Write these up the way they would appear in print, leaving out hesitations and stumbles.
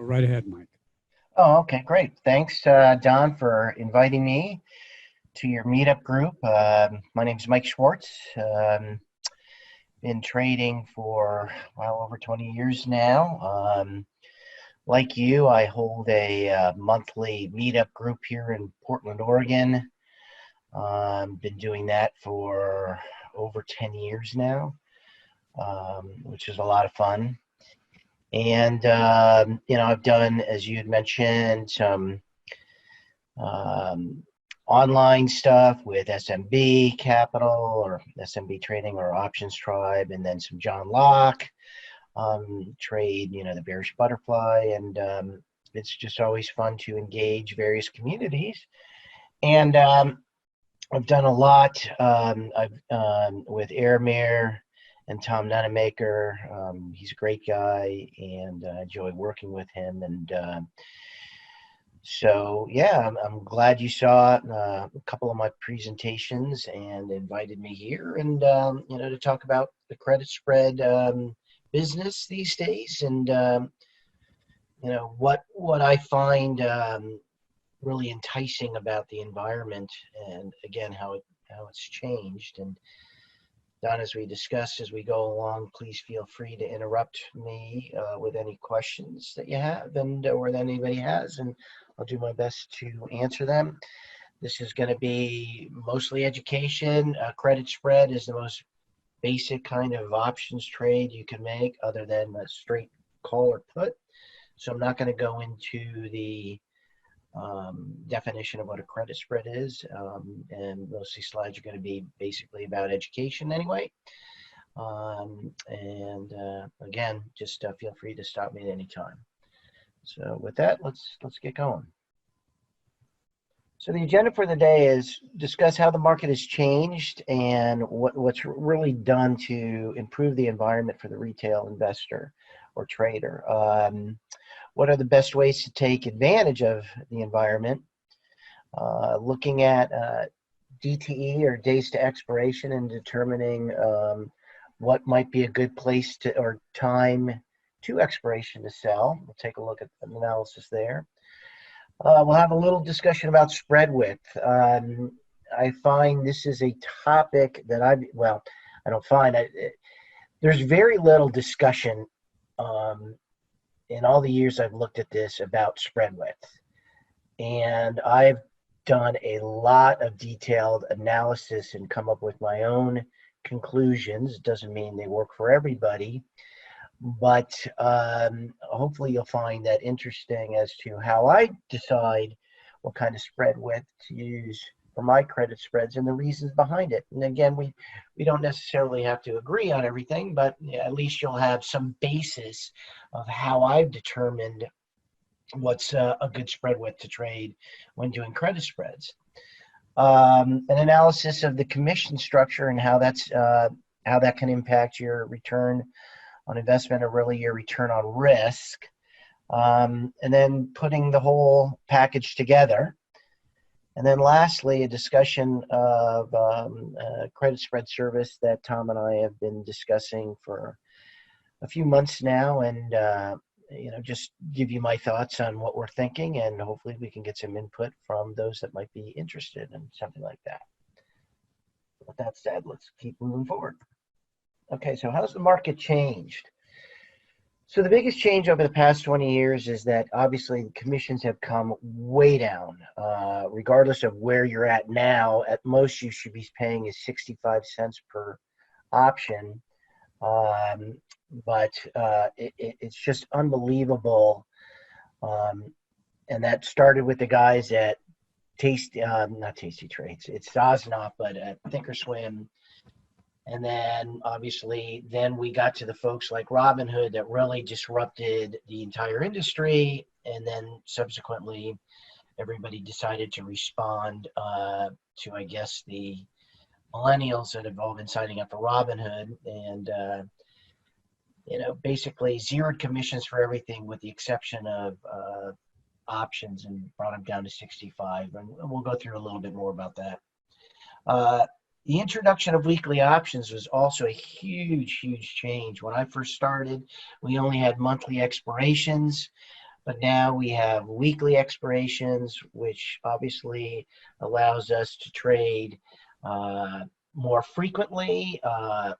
right ahead, Mike. Oh, okay, great. Thanks, Don, for inviting me to your meetup group. My name is Mike Schwartz. Been trading for, well, over 20 years now. Like you, I hold a monthly meetup group here in Portland, Oregon. Been doing that for over 10 years now, which is a lot of fun. And, I've done, as you had mentioned, some online stuff with SMB Capital or SMB Trading or Options Tribe, and then some John Locke trade, the bearish butterfly. And it's just always fun to engage various communities. And I've done a lot with Airmare and Tom Nunemaker. He's a great guy, and I enjoy working with him. And so, yeah, I'm glad you saw a couple of my presentations and invited me here, and to talk about the credit spread business these days, and what I find really enticing about the environment, and again how it's changed. And Don, as we discuss as we go along, please feel free to interrupt me with any questions that you have, and or that anybody has, and I'll do my best to answer them. This is going to be mostly education. Credit spread is the most basic kind of options trade you can make, other than a straight call or put. So I'm not going to go into the definition of what a credit spread is, and most of these slides are going to be basically about education anyway. Again, just feel free to stop me at any time. So with that, let's get going. So the agenda for the day is discuss how the market has changed and what's really done to improve the environment for the retail investor or trader. What are the best ways to take advantage of the environment? Looking at DTE, or days to expiration, and determining what might be a good place to or time to expiration to sell. We'll take a look at an analysis there. We'll have a little discussion about spread width. I find this is a topic that there's very little discussion in all the years I've looked at this about spread width. And I've done a lot of detailed analysis and come up with my own conclusions. It doesn't mean they work for everybody, but hopefully you'll find that interesting as to how I decide what kind of spread width to use for my credit spreads and the reasons behind it. And again, we don't necessarily have to agree on everything, but at least you'll have some basis of how I've determined what's a good spread width to trade when doing credit spreads. An analysis of the commission structure and how that can impact your return on investment, or really your return on risk, and then putting the whole package together. And then lastly, a discussion of a credit spread service that Tom and I have been discussing for a few months now, and just give you my thoughts on what we're thinking, and hopefully we can get some input from those that might be interested in something like that. With that said, let's keep moving forward. Okay, so how's the market changed? So the biggest change over the past 20 years is that obviously commissions have come way down. Regardless of where you're at now, at most you should be paying is 65 cents per option. But it's just unbelievable. And that started with the guys at not Tasty Trades, it's Sosnoff, but at Thinkorswim. And then obviously, then we got to the folks like Robinhood that really disrupted the entire industry. And then subsequently, everybody decided to respond to, I guess, the millennials that have all been signing up for Robinhood. And, basically zeroed commissions for everything with the exception of options, and brought them down to 65. And we'll go through a little bit more about that. The introduction of weekly options was also a huge change. When I first started, we only had monthly expirations. but now we have weekly expirations, which obviously allows us to trade more frequently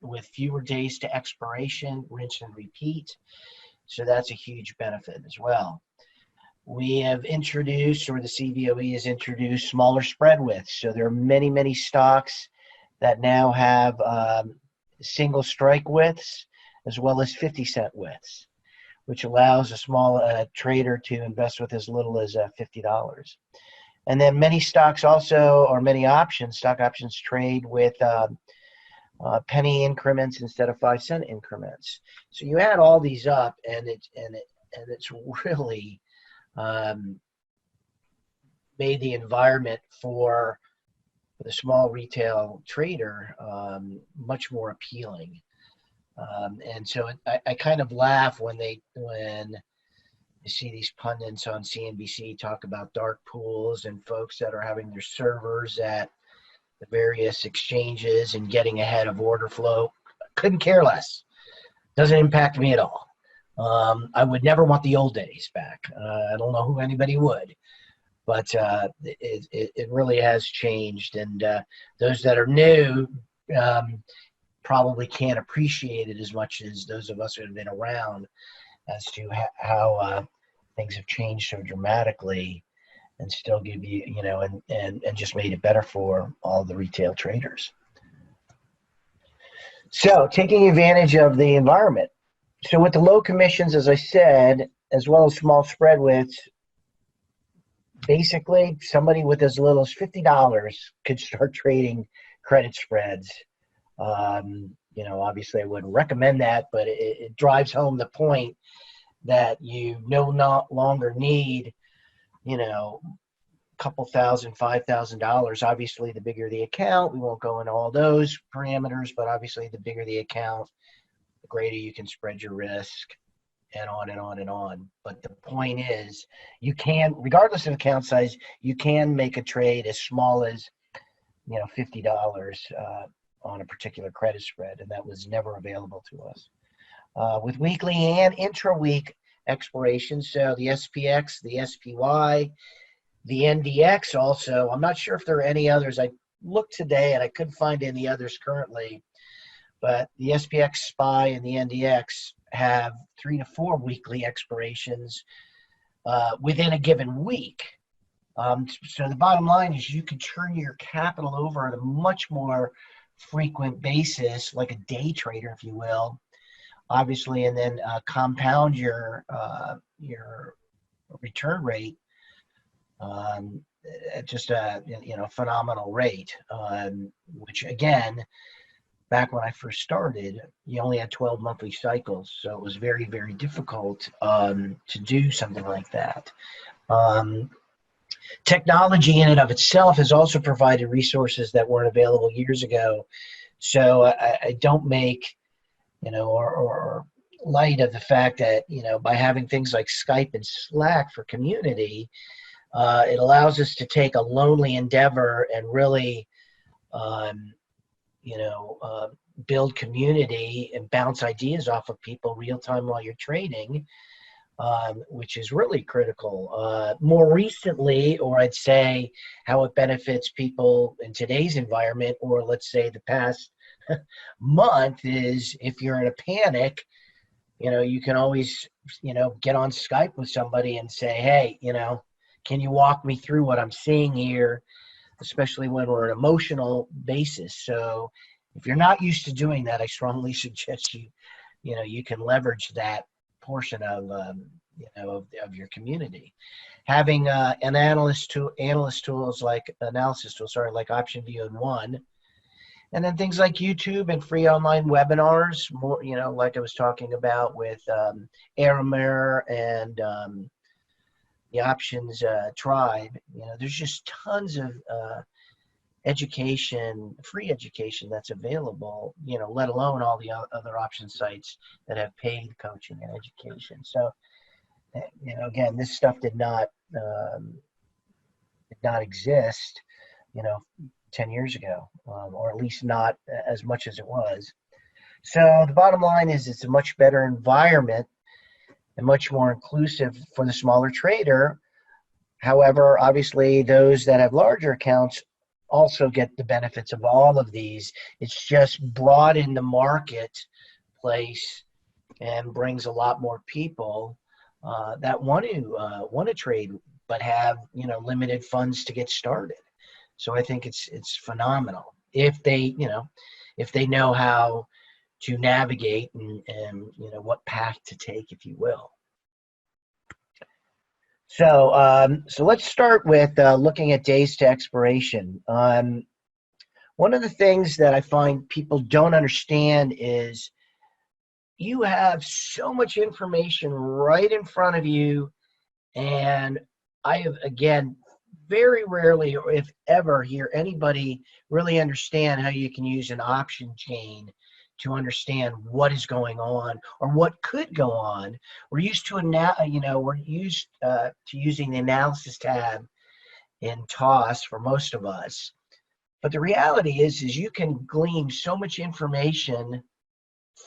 with fewer days to expiration, rinse and repeat. So that's a huge benefit as well. We have introduced, or the CBOE has introduced, smaller spread widths. So there are many, many stocks that now have single strike widths as well as 50-cent widths, which allows a small trader to invest with as little as $50. And then many stocks also, or many options, stock options trade with penny increments instead of 5-cent increments. So you add all these up, and it's really made the environment for the small retail trader much more appealing. And so I kind of laugh when you see these pundits on CNBC talk about dark pools and folks that are having their servers at the various exchanges and getting ahead of order flow. Couldn't care less. Doesn't impact me at all. I would never want the old days back. I don't know who anybody would, but it really has changed. And those that are new probably can't appreciate it as much as those of us who have been around as to how things have changed so dramatically, and still give you, and just made it better for all the retail traders. So taking advantage of the environment. So with the low commissions, as I said, as well as small spread widths, basically somebody with as little as $50 could start trading credit spreads. Obviously I wouldn't recommend that, but it drives home the point that you no longer need, a couple thousand, $5,000. Obviously, the bigger the account, we won't go into all those parameters, but obviously the bigger the account, the greater you can spread your risk, and on and on and on. But the point is, you can, regardless of account size, you can make a trade as small as, $50 on a particular credit spread, and that was never available to us. With weekly and intra-week expirations, so the SPX, the SPY, the NDX also. I'm not sure if there are any others. I looked today and I couldn't find any others currently, but the SPX, SPY, and the NDX have 3 to 4 weekly expirations within a given week. So the bottom line is you can turn your capital over on a much more frequent basis, like a day trader, if you will, obviously, and then compound your return rate at just a phenomenal rate. Which again, back when I first started, you only had 12 monthly cycles, so it was very, very difficult to do something like that. Technology in and of itself has also provided resources that weren't available years ago. So I don't make, or light of the fact that, by having things like Skype and Slack for community, it allows us to take a lonely endeavor and really, build community and bounce ideas off of people real time while you're trading, which is really critical. More recently, or I'd say how it benefits people in today's environment, or let's say the past month, is if you're in a panic, you can always, get on Skype with somebody and say, hey, can you walk me through what I'm seeing here, especially when we're an emotional basis. So if you're not used to doing that, I strongly suggest you can leverage that portion of your community. Having analysis tools like OptionView and One, and then things like YouTube and free online webinars, more, like I was talking about with Aramer and the Options Tribe. There's just tons of education, free education that's available, let alone all the other option sites that have paid coaching and education. So, again, this stuff did not exist, 10 years ago, or at least not as much as it was. So the bottom line is it's a much better environment and much more inclusive for the smaller trader. However, obviously, those that have larger accounts also get the benefits of all of these. It's just broadened the marketplace and brings a lot more people that want to trade, but have limited funds to get started. So I think it's phenomenal if they know how to navigate and what path to take, if you will. So let's start with looking at days to expiration. One of the things that I find people don't understand is you have so much information right in front of you, and I have, again, very rarely, or if ever, hear anybody really understand how you can use an option chain to understand what is going on or what could go on. We're used to using the analysis tab in TOS for most of us, but the reality is you can glean so much information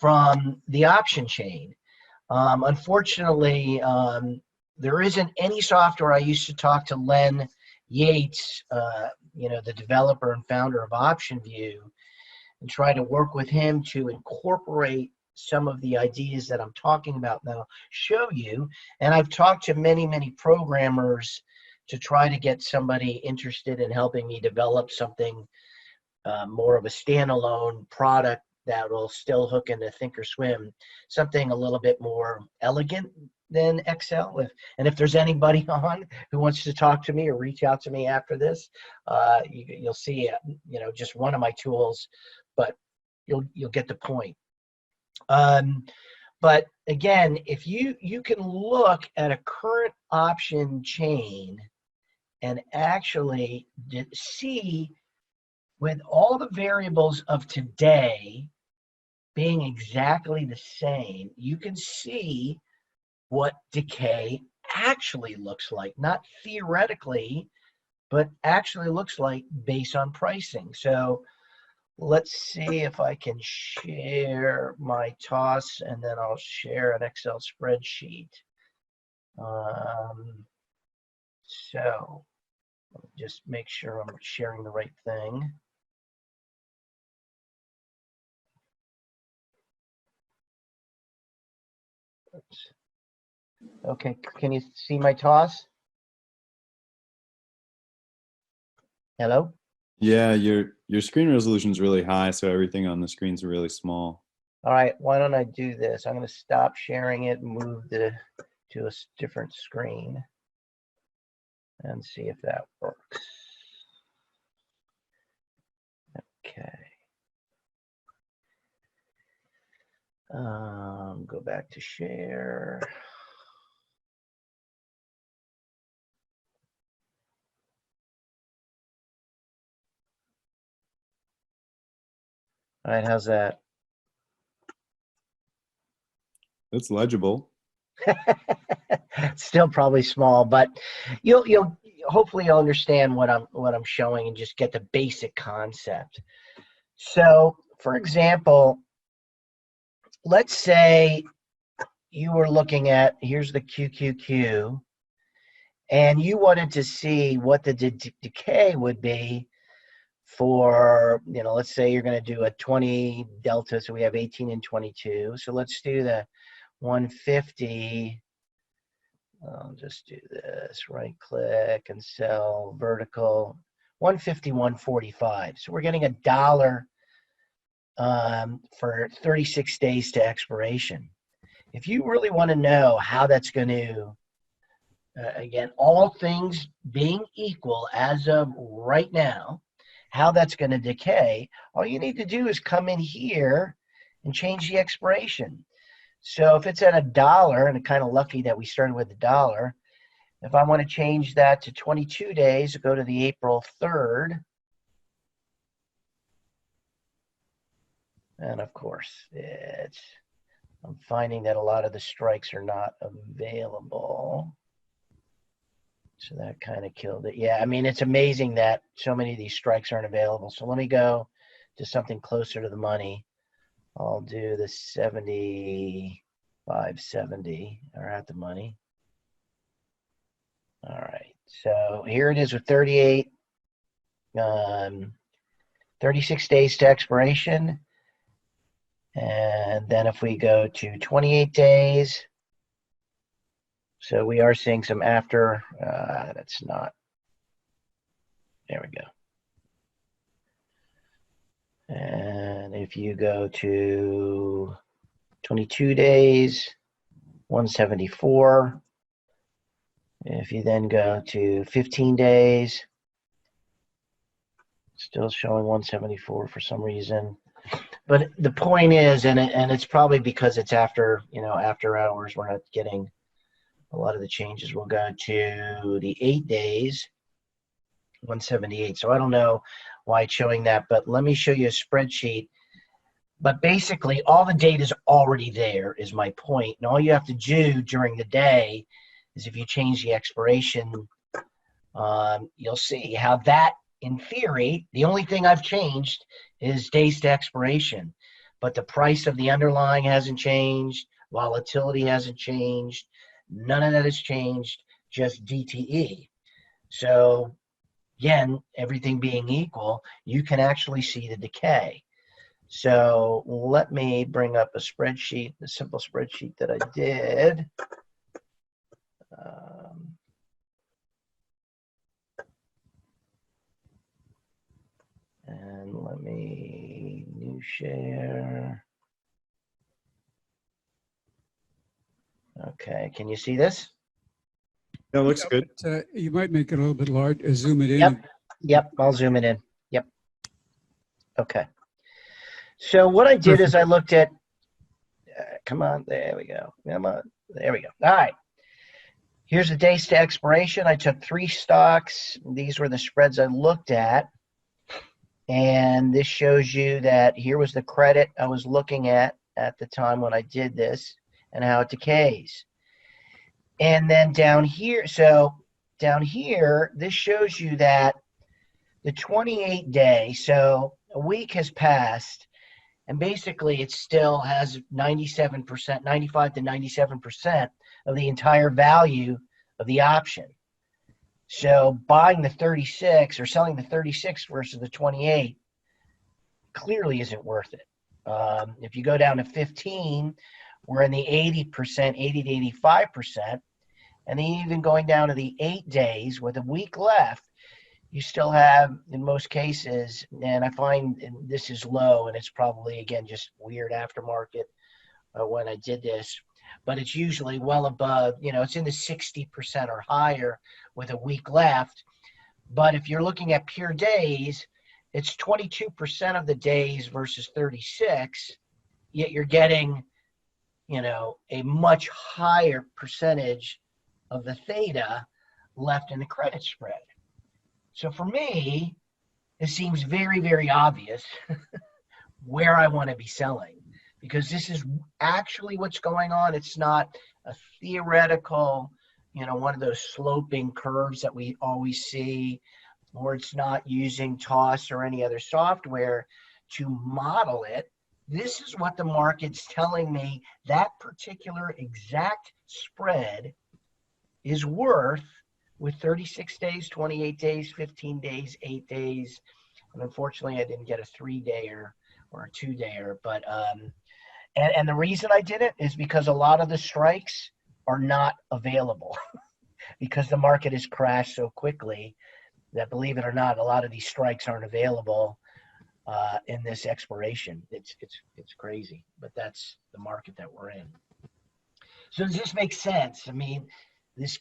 from the option chain. Unfortunately, there isn't any software. I used to talk to Len Yates, the developer and founder of OptionView, and try to work with him to incorporate some of the ideas that I'm talking about now, show you. And I've talked to many, many programmers to try to get somebody interested in helping me develop something more of a standalone product that will still hook into Thinkorswim, something a little bit more elegant than Excel. If there's anybody on who wants to talk to me or reach out to me after this, you'll see just one of my tools, but you'll get the point. But again, if you can look at a current option chain and actually see, with all the variables of today being exactly the same, you can see what decay actually looks like, not theoretically, but actually looks like based on pricing. So let's see if I can share my TOS, and then I'll share an Excel spreadsheet. So just make sure I'm sharing the right thing. Oops. Okay, can you see my TOS? Hello? Yeah, your screen resolution is really high, so everything on the screen's really small. All right, why don't I do this? I'm going to stop sharing it and move to a different screen and see if that works. Okay. Go back to share. All right, how's that? It's legible. Still probably small, but you'll hopefully you'll understand what I'm showing and just get the basic concept. So, for example, let's say you were looking at, here's the QQQ, and you wanted to see what the decay would be for, let's say you're going to do a 20 delta, so we have 18 and 22. So let's do the 150. I'll just do this, right click and sell vertical, 150, 145. So we're getting $1 for 36 days to expiration. If you really want to know how that's going to, again, all things being equal as of right now, how that's going to decay, all you need to do is come in here and change the expiration. So if it's at $1, and kind of lucky that we started with $1, if I want to change that to 22 days, go to the April 3rd. And of course, I'm finding that a lot of the strikes are not available. So that kind of killed it. Yeah, I mean, it's amazing that so many of these strikes aren't available. So let me go to something closer to the money. I'll do the 70. 570 are at the money. All right, so here it is with 36 days to expiration. And then if we go to 28 days, so we are seeing some after, that's not, there we go. And if you go to 22 days, 174. If you then go to 15 days, still showing 174 for some reason. But the point is, and it's probably because it's after, after hours, we're not getting a lot of the changes. We'll go to the 8 days, 178. So I don't know why it's showing that, but let me show you a spreadsheet. But basically, all the data is already there, is my point. And all you have to do during the day is if you change the expiration, you'll see how that, in theory, the only thing I've changed is days to expiration. But the price of the underlying hasn't changed. Volatility hasn't changed. None of that has changed, just DTE. So, again, everything being equal, you can actually see the decay. So let me bring up a spreadsheet, the simple spreadsheet that I did. And let me new share. Okay, can you see this? That looks good. You might make it a little bit large, zoom it in. Yep, I'll zoom it in. Yep. Okay. So what I did is I looked at, come on, there we go. Come on, there we go. All right. Here's the days to expiration. I took 3 stocks. These were the spreads I looked at. And this shows you that here was the credit I was looking at the time when I did this and how it decays. And then down here, so down here, this shows you that the 28-day, so a week has passed, and basically it still has 97%, 95 to 97% of the entire value of the option. So buying the 36 or selling the 36 versus the 28 clearly isn't worth it. If you go down to 15, we're in the 80%, 80 to 85%. And then even going down to the 8 days with a week left, you still have, in most cases, and I find this is low, and it's probably, again, just weird aftermarket when I did this, but it's usually well above, it's in the 60% or higher with a week left. But if you're looking at pure days, it's 22% of the days versus 36, yet you're getting, a much higher percentage of the theta left in the credit spread. So for me, it seems very, very obvious where I want to be selling, because this is actually what's going on. It's not a theoretical, one of those sloping curves that we always see, or it's not using TOS or any other software to model it. This is what the market's telling me that particular exact spread is worth with 36 days, 28 days, 15 days, 8 days. And unfortunately, I didn't get a 3-dayer or a 2-dayer. But and the reason I did it is because a lot of the strikes are not available because the market has crashed so quickly that, believe it or not, a lot of these strikes aren't available in this expiration. It's crazy, but that's the market that we're in. So does this make sense? I mean, this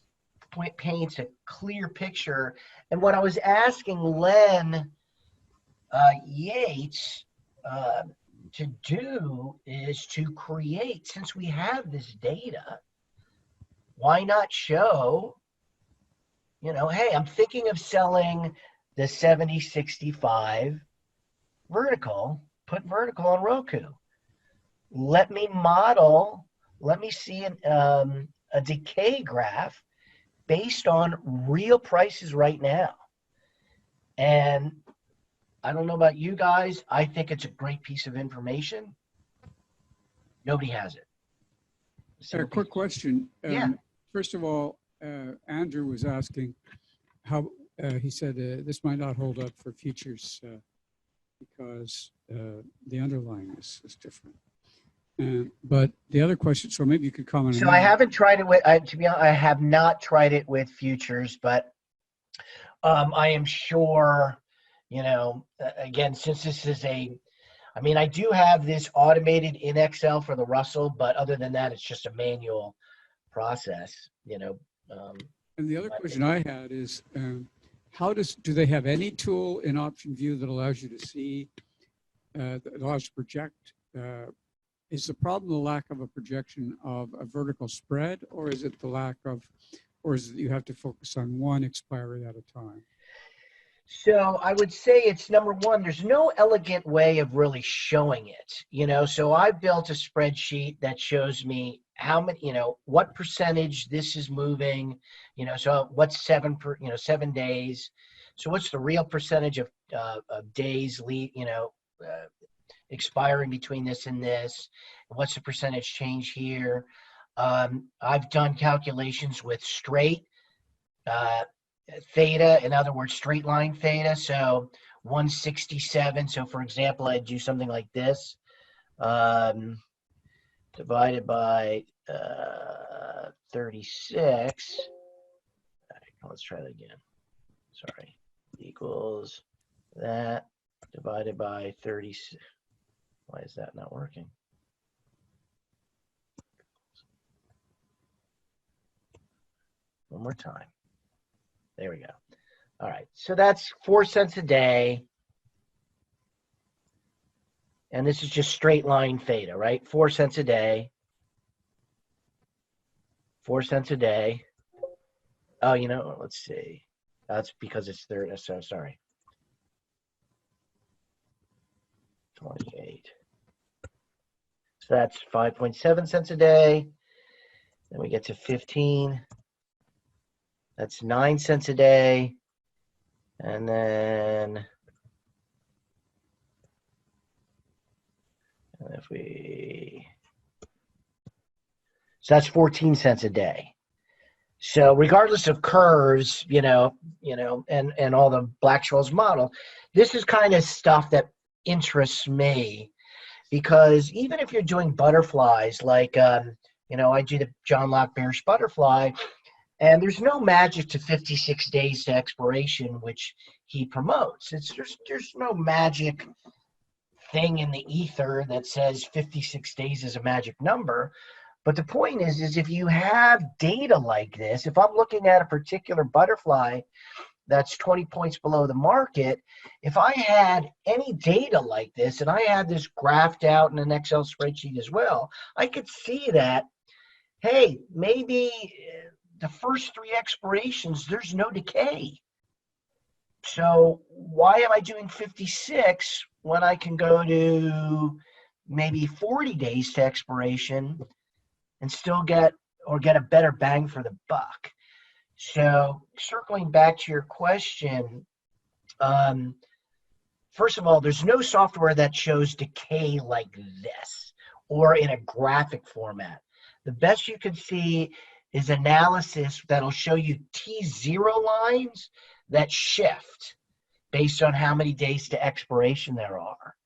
point paints a clear picture. And what I was asking Len Yates to do is to create, since we have this data, why not show, hey, I'm thinking of selling the 70-65 vertical, put vertical on Roku. Let me model, let me see a decay graph based on real prices right now. And I don't know about you guys, I think it's a great piece of information. Nobody has it. A quick question. Yeah. First of all, Andrew was asking how, he said this might not hold up for futures because the underlying is different. But the other question, so maybe you could comment on So I that. haven't tried it with, to be honest, I have not tried it with futures, but I am sure, again, since this is I mean, I do have this automated in Excel for the Russell, but other than that, it's just a manual process, And the other question I had is, do they have any tool in Option View that allows you to see, that allows to project? Is the problem the lack of a projection of a vertical spread, or is it or is it you have to focus on one expiry at a time? So I would say it's number one, there's no elegant way of really showing it, so I've built a spreadsheet that shows me how many, what percentage this is moving, so what's 7 days. So what's the real percentage of days expiring between this and this? What's the percentage change here? I've done calculations with straight theta, in other words, straight line theta. So 167. So for example, I'd do something like this, divided by 36. Let's try that again. Sorry, equals that divided by 36. Why is that not working? One more time. There we go. All right, so that's 4 cents a day. And this is just straight line theta, right? 4 cents a day. 4 cents a day. Oh, let's see. That's because it's third. So sorry. 28. So that's 5.7 cents a day. Then we get to 15. That's 9 cents a day. And then so that's 14 cents a day. So regardless of curves, and all the Black-Scholes model, this is kind of stuff that interests me, because even if you're doing butterflies, like, I do the John Locke bearish butterfly, and there's no magic to 56 days to expiration, which he promotes. There's no magic thing in the ether that says 56 days is a magic number. But the point is if you have data like this, if I'm looking at a particular butterfly that's 20 points below the market, if I had any data like this, and I had this graphed out in an Excel spreadsheet as well, I could see that, hey, maybe the first 3 expirations, there's no decay. So why am I doing 56 when I can go to maybe 40 days to expiration and still get a better bang for the buck? So circling back to your question, first of all, there's no software that shows decay like this or in a graphic format. The best you can see is analysis that'll show you T0 lines that shift based on how many days to expiration there are.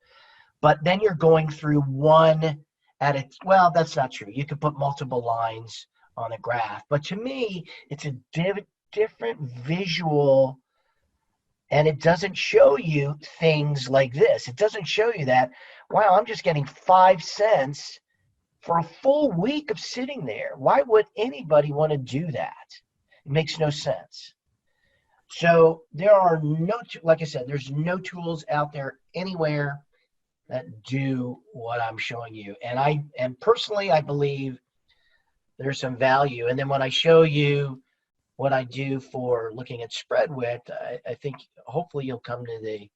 But then you're going through one at a, well, that's not true. You could put multiple lines on a graph. But to me, it's a different visual, and it doesn't show you things like this. It doesn't show you that, wow, I'm just getting 5 cents for a full week of sitting there. Why would anybody want to do that? It makes no sense. So there are like I said, there's no tools out there anywhere that do what I'm showing you. And personally, I believe there's some value. And then when I show you what I do for looking at spread width, I think hopefully you'll come to the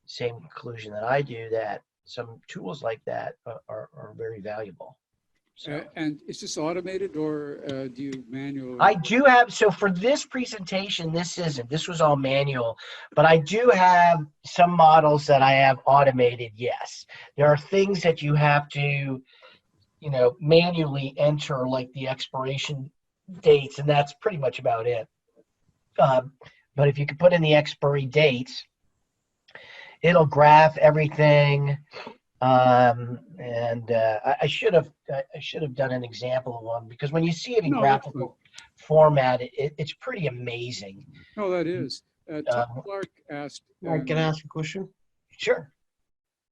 same conclusion that I do, that some tools like that are very valuable. So. And is this automated, or do you manually? I do have, so for this presentation, this was all manual, but I do have some models that I have automated, yes. There are things that you have to, manually enter like the expiration dates, and that's pretty much about it. But if you could put in the expiry dates, it'll graph everything. I should have done an example of one, because when you see it in graphical format, it's pretty amazing. No, that is. Tom Clark asked. Can I ask a question? Sure.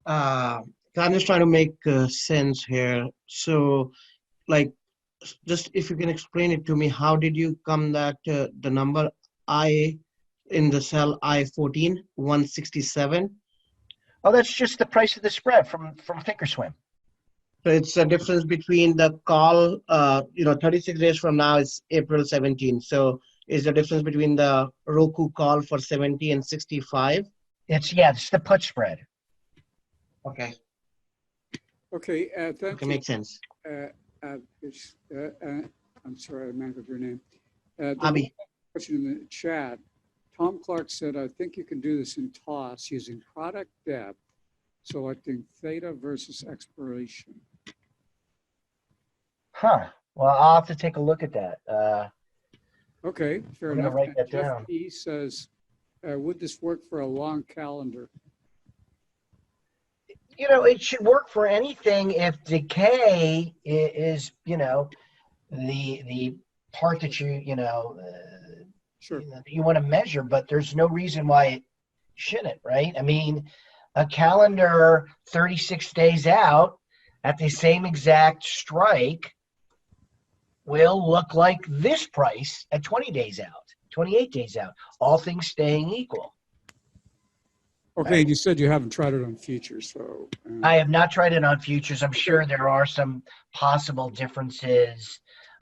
I'm just trying to make sense here. So, like, just if you can explain it to me, how did you come that the number I in the cell I-14, 167? Oh, that's just the price of the spread from Thinkorswim. So it's a difference between the call, 36 days from now is April 17. So is the difference between the Roku call for 70 and 65? It's the put spread. Okay. Okay, thank Okay, you. makes sense. I'm sorry, I mangled your name. Abby. Question in the chat. Tom Clark said, I think you can do this in TOS using product depth, selecting theta versus expiration. Huh. Well, I'll have to take a look at that. Okay, fair I'm gonna enough. write that Jeff down. P says, would this work for a long calendar? It should work for anything if decay is, the part that Sure. you want to measure, but there's no reason why it shouldn't, right? I mean, a calendar 36 days out at the same exact strike will look like this price at 20 days out, 28 days out, all things staying equal. Okay, and you said you haven't tried it on futures, so. I have not tried it on futures. I'm sure there are some possible differences,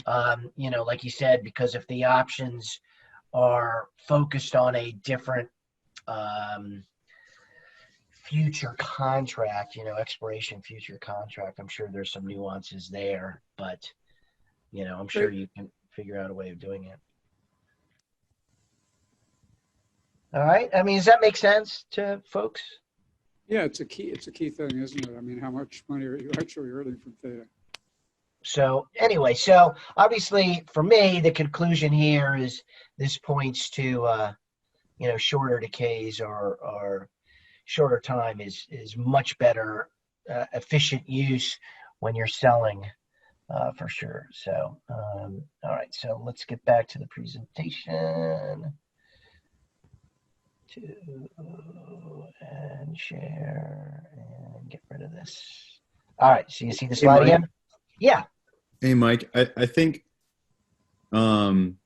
like you said, because if the options are focused on a different future contract, expiration future contract, I'm sure there's some nuances there, but, I'm sure you can figure out a way of doing it. All right. I mean, does that make sense to folks? Yeah, it's a key thing, isn't it? I mean, how much money are you actually earning from theta? So anyway, so obviously for me, the conclusion here is this points to, shorter decays or shorter time is much better, efficient use when you're selling, for sure. So, all right, so let's get back to the presentation. And share and get rid of this. All right, so you see the slide again? Yeah. Hey, Mike, I think I'm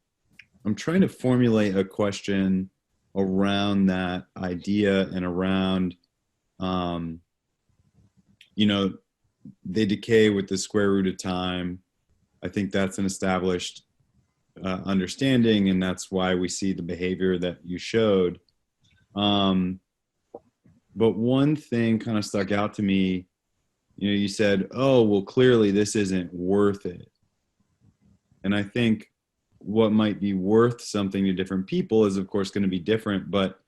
trying to formulate a question around that idea and around, they decay with the square root of time. I think that's an established understanding, and that's why we see the behavior that you showed. But one thing kind of stuck out to me. You said, oh, well, clearly this isn't worth it. And I think what might be worth something to different people is, of course, going to be different. But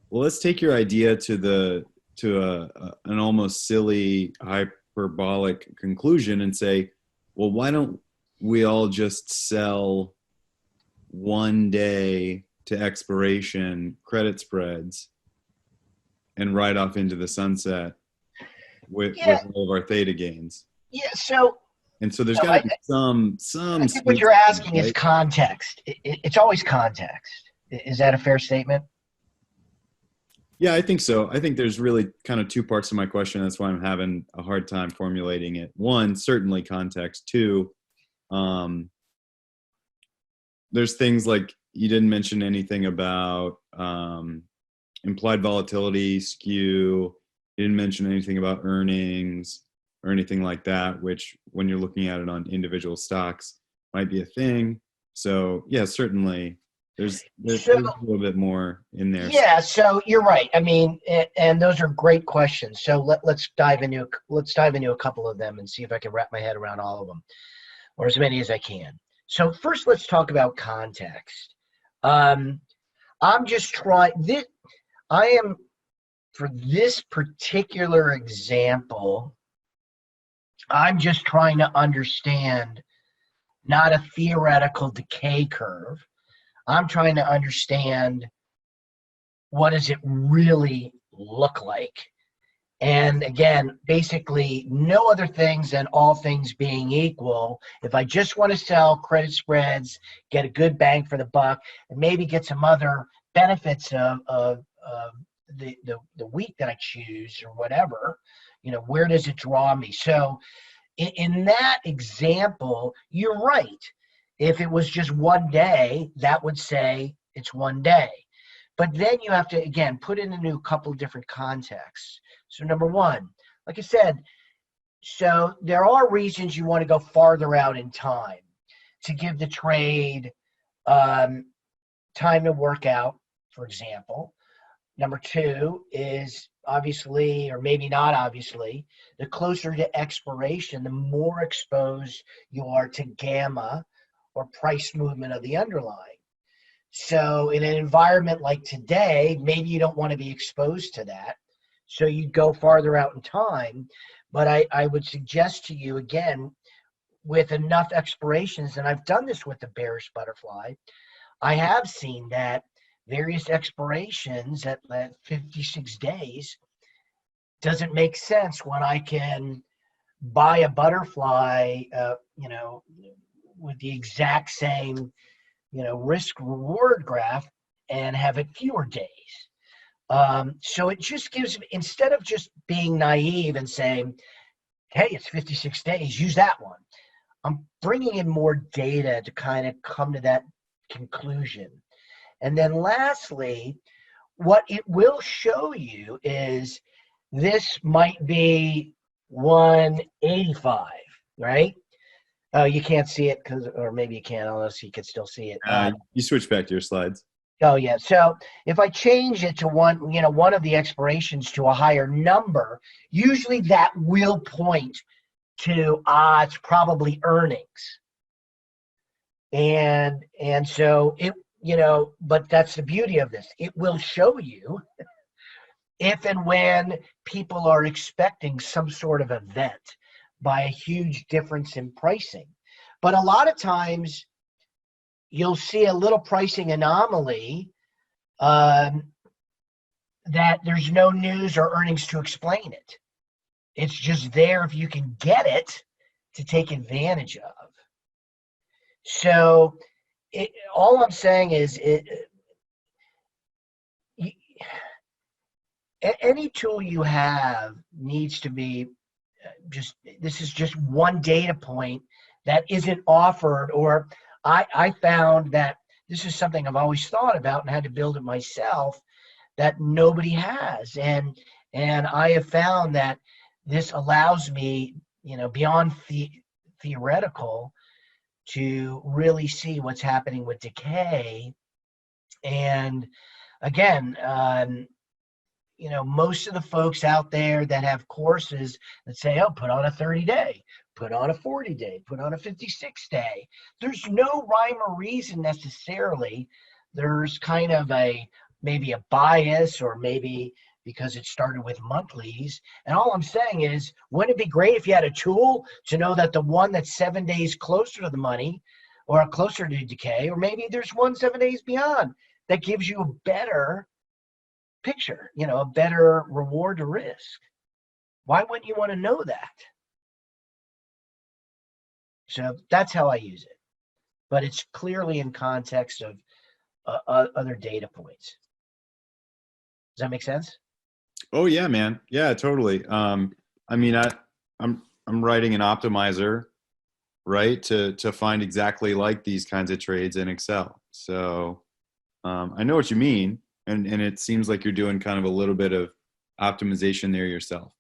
well, let's take your idea to an almost silly, hyperbolic conclusion and say, well, why don't we all just sell one day to expiration credit spreads and ride off into the sunset with all of our theta gains? Yeah. So there's got to be some. I think what you're asking is context. It's always context. Is that a fair statement? Yeah, I think so. I think there's really kind of two parts to my question. That's why I'm having a hard time formulating it. One, certainly context. Two, there's things like you didn't mention anything about implied volatility, skew. You didn't mention anything about earnings or anything like that, which when you're looking at it on individual stocks might be a thing. So yeah, certainly there's a little bit more in there. Yeah, so you're right. I mean, and those are great questions. So let's dive into a couple of them and see if I can wrap my head around all of them, or as many as I can. So first, let's talk about context. I'm just trying this. I am, for this particular example, I'm just trying to understand not a theoretical decay curve. I'm trying to understand what does it really look like. And again, basically no other things than all things being equal. If I just want to sell credit spreads, get a good bang for the buck, and maybe get some other benefits of the week that I choose or whatever, where does it draw me? So in that example, you're right. If it was just one day, that would say it's one day. But then you have to, again, put it into a couple of different contexts. So number one, like I said, so there are reasons you want to go farther out in time to give the trade time to work out, for example. Number two is obviously, or maybe not obviously, the closer to expiration, the more exposed you are to gamma or price movement of the underlying. So in an environment like today, maybe you don't want to be exposed to that. So you go farther out in time. But I would suggest to you, again, with enough expirations, and I've done this with the bearish butterfly, I have seen that various expirations at 56 days doesn't make sense when I can buy a butterfly, with the exact same, risk reward graph and have it fewer days. So it just gives, instead of just being naive and saying, hey, it's 56 days, use that one. I'm bringing in more data to kind of come to that conclusion. And then lastly, what it will show you is this might be 185, right? Oh, you can't see it or maybe you can, unless you can still see it. You switch back to your slides. Oh yeah. So if I change it to one of the expirations to a higher number, usually that will point to it's probably earnings. And so it, but that's the beauty of this. It will show you if and when people are expecting some sort of event by a huge difference in pricing. But a lot of times you'll see a little pricing anomaly that there's no news or earnings to explain it. It's just there if you can get it to take advantage of. So all I'm saying is any tool you have needs to be this is just one data point that isn't offered, or I found that this is something I've always thought about and had to build it myself that nobody has. And I have found that this allows me, beyond theoretical, to really see what's happening with decay. And again, most of the folks out there that have courses that say, oh, put on a 30-day, put on a 40-day, put on a 56-day. There's no rhyme or reason necessarily. There's kind of maybe a bias, or maybe because it started with monthlies. And all I'm saying is, wouldn't it be great if you had a tool to know that the one that's 7 days closer to the money or closer to decay, or maybe there's one 7 days beyond, that gives you a better picture, a better reward to risk? Why wouldn't you want to know that? So that's how I use it. But it's clearly in context of other data points. Does that make sense? Oh yeah, man. Yeah, totally. I'm writing an optimizer, right, to find exactly like these kinds of trades in Excel. So I know what you mean, and it seems like you're doing kind of a little bit of optimization there yourself.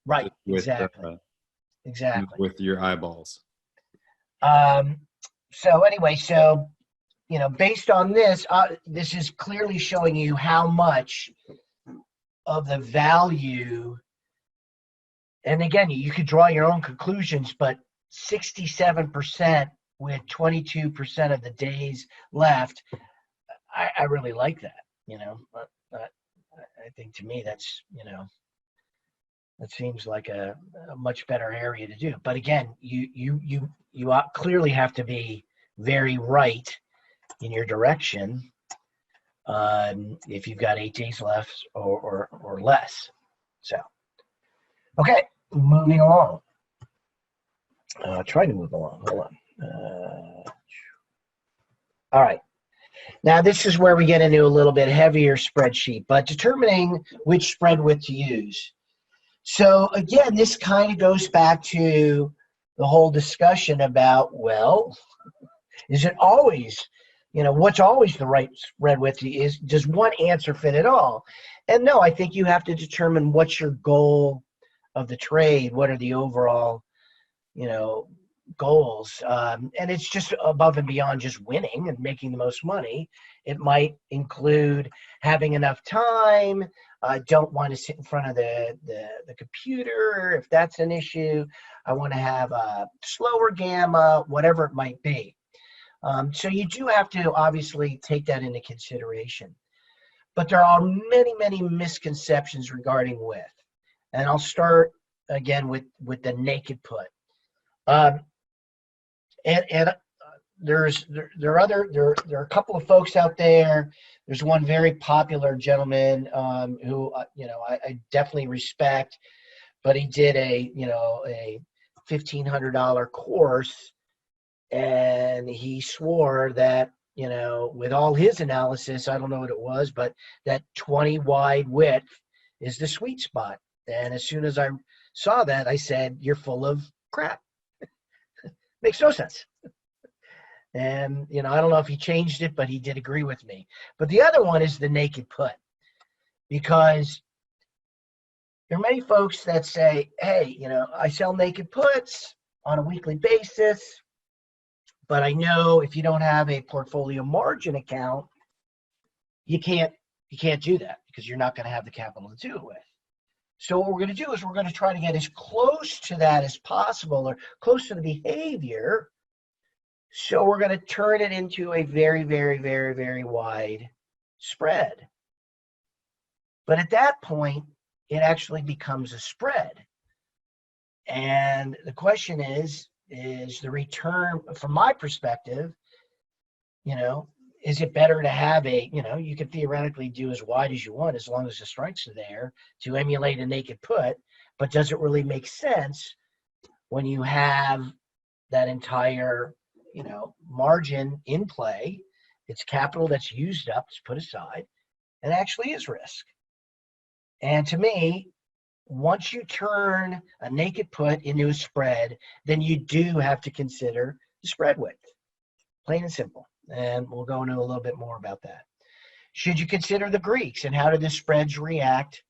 Right. With, exactly. With your eyeballs. So anyway, based on this, this is clearly showing you how much of the value, and again, you could draw your own conclusions, but 67% with 22% of the days left, I really like that, but I think to me that's, That seems like a much better area to do. But again, you clearly have to be very right in your direction if you've got 8 days left or less. So, okay, moving along. Try to move along. Hold on. All right. Now, this is where we get into a little bit heavier spreadsheet, but determining which spread width to use. So, again, this kind of goes back to the whole discussion about, well, is it always, what's always the right spread width? Does one answer fit it all? And no, I think you have to determine what's your goal of the trade. What are the overall, goals? And it's just above and beyond just winning and making the most money. It might include having enough time. I don't want to sit in front of the computer if that's an issue. I want to have a slower gamma, whatever it might be. So you do have to obviously take that into consideration. But there are many, many misconceptions regarding width. And I'll start again with the naked put. And there are a couple of folks out there. There's one very popular gentleman who I definitely respect, but he did a $1,500 course, and he swore that with all his analysis, I don't know what it was, but that 20 wide width is the sweet spot. And as soon as I saw that, I said, "You're full of crap." Makes no sense. And, I don't know if he changed it, but he did agree with me. But the other one is the naked put, because there are many folks that say, hey, I sell naked puts on a weekly basis, but I know if you don't have a portfolio margin account, you can't do that because you're not going to have the capital to do it with. So what we're going to do is we're going to try to get as close to that as possible, or close to the behavior. So we're going to turn it into a very, very, very, very wide spread. But at that point, it actually becomes a spread. And the question is the return, from my perspective, is it better to have you could theoretically do as wide as you want as long as the strikes are there to emulate a naked put, but does it really make sense when you have that entire, margin in play? It's capital that's used up, it's put aside, and actually is risk. And to me, once you turn a naked put into a spread, then you do have to consider the spread width, plain and simple. And we'll go into a little bit more about that. Should you consider the Greeks, and how do the spreads react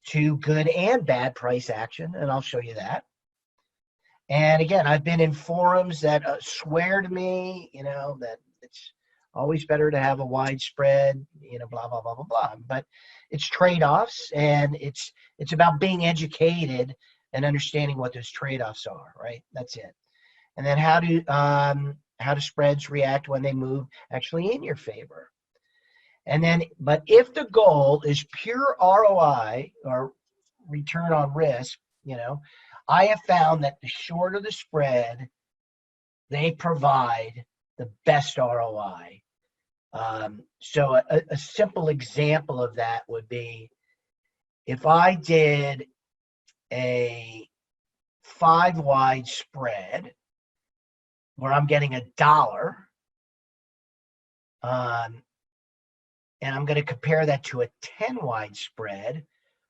to good and bad price action? And I'll show you that. And again, I've been in forums that swear to me, that it's always better to have a wide spread, blah, blah, blah, blah, blah. But it's trade-offs, and it's about being educated and understanding what those trade-offs are, right? That's it. And then how do spreads react when they move actually in your favor? And then, but if the goal is pure ROI, or return on risk, I have found that the shorter the spread, they provide the best ROI. So a simple example of that would be, if I did a 5 wide spread where I'm getting $1, and I'm going to compare that to a 10 wide spread.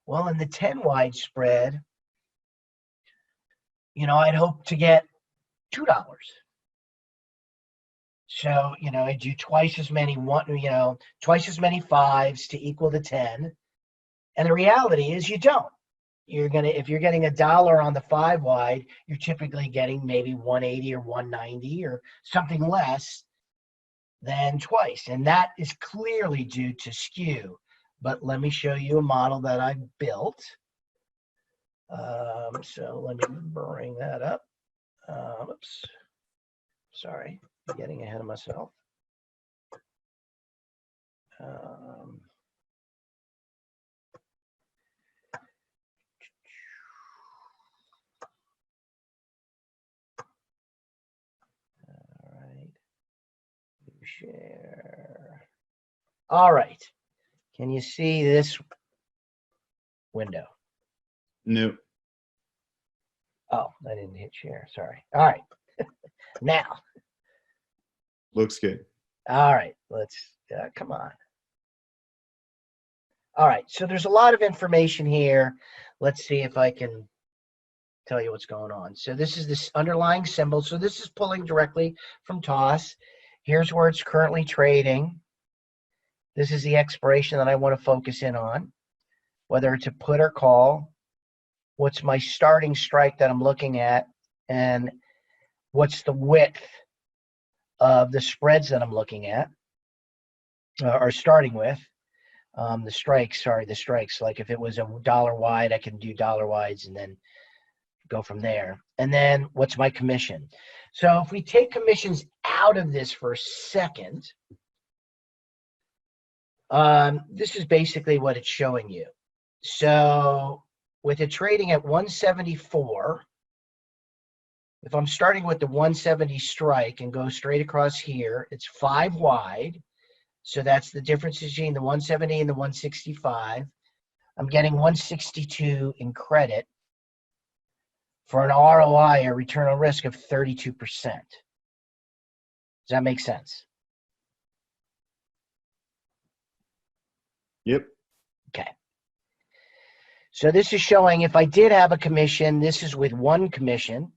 Well, in the 10 wide spread, I'd hope to get $2. So, I do twice as many fives to equal the 10. And the reality is you don't. If you're getting $1 on the 5 wide, you're typically getting maybe 180 or 190 or something less than twice. And that is clearly due to skew. But let me show you a model that I built. So let me bring that up. Oops. Sorry, getting ahead of myself. All right. Can you see this window? Nope. Oh, I didn't hit share. Sorry. All right. Now. Looks good. All right. Let's, come on. All right. So there's a lot of information here. Let's see if I can tell you what's going on. So this is this underlying symbol. So this is pulling directly from TOS. Here's where it's currently trading. This is the expiration that I want to focus in on, whether it's a put or call. What's my starting strike that I'm looking at, and what's the width of the spreads that I'm looking at, or starting with. The strikes. Like if it was a dollar wide, I can do dollar wides and then go from there. And then what's my commission? So if we take commissions out of this for a second, this is basically what it's showing you. So with it trading at 174, if I'm starting with the 170 strike and go straight across here, it's 5 wide. So that's the difference between the 170 and the 165. I'm getting 162 in credit for an ROI, or return on risk, of 32%. Does that make sense? Yep. Okay. So this is showing if I did have a commission, this is with one commission.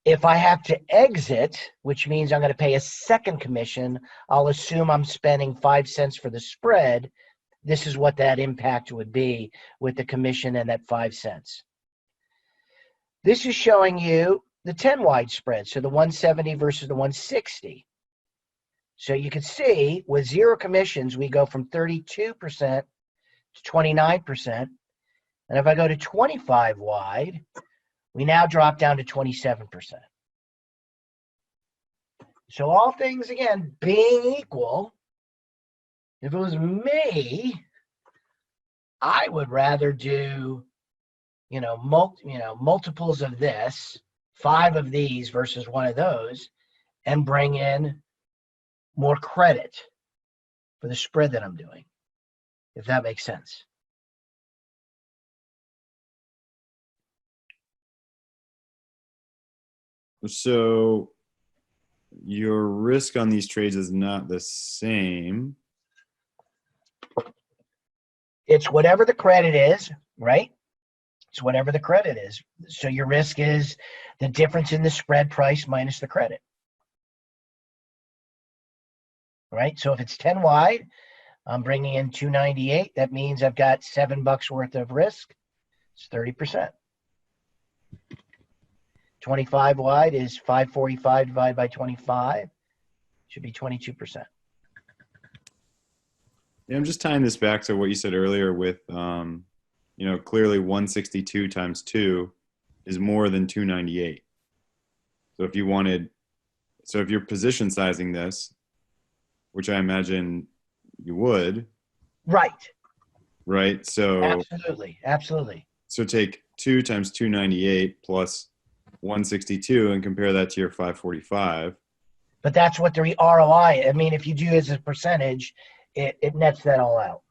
If I have to exit, which means I'm going to pay a second commission, I'll assume I'm spending 5 cents for the spread. This is what that impact would be with the commission and that 5 cents. This is showing you the 10 wide spread, so the 170 versus the 160. So you can see with zero commissions, we go from 32% to 29%. And if I go to 25 wide, we now drop down to 27%. So all things, again, being equal, if it was me, I would rather do, multiples of this, 5 of these versus 1 of those, and bring in more credit for the spread that I'm doing, if that makes sense. So your risk on these trades is not the same. It's whatever the credit is, right? It's whatever the credit is. So your risk is the difference in the spread price minus the credit. Right? So if it's 10 wide, I'm bringing in 298. That means I've got $7 worth of risk. It's 30%. 25 wide is 545 divided by 25. Should be 22%. Yeah, I'm just tying this back to what you said earlier with, clearly 162 times 2 is more than 298. So if you're position sizing this, which I imagine you would. Right. Right. So absolutely. So take 2 times 298 plus 162 and compare that to your 545. But that's what the ROI, I mean, if you do it as a percentage, it nets that all out.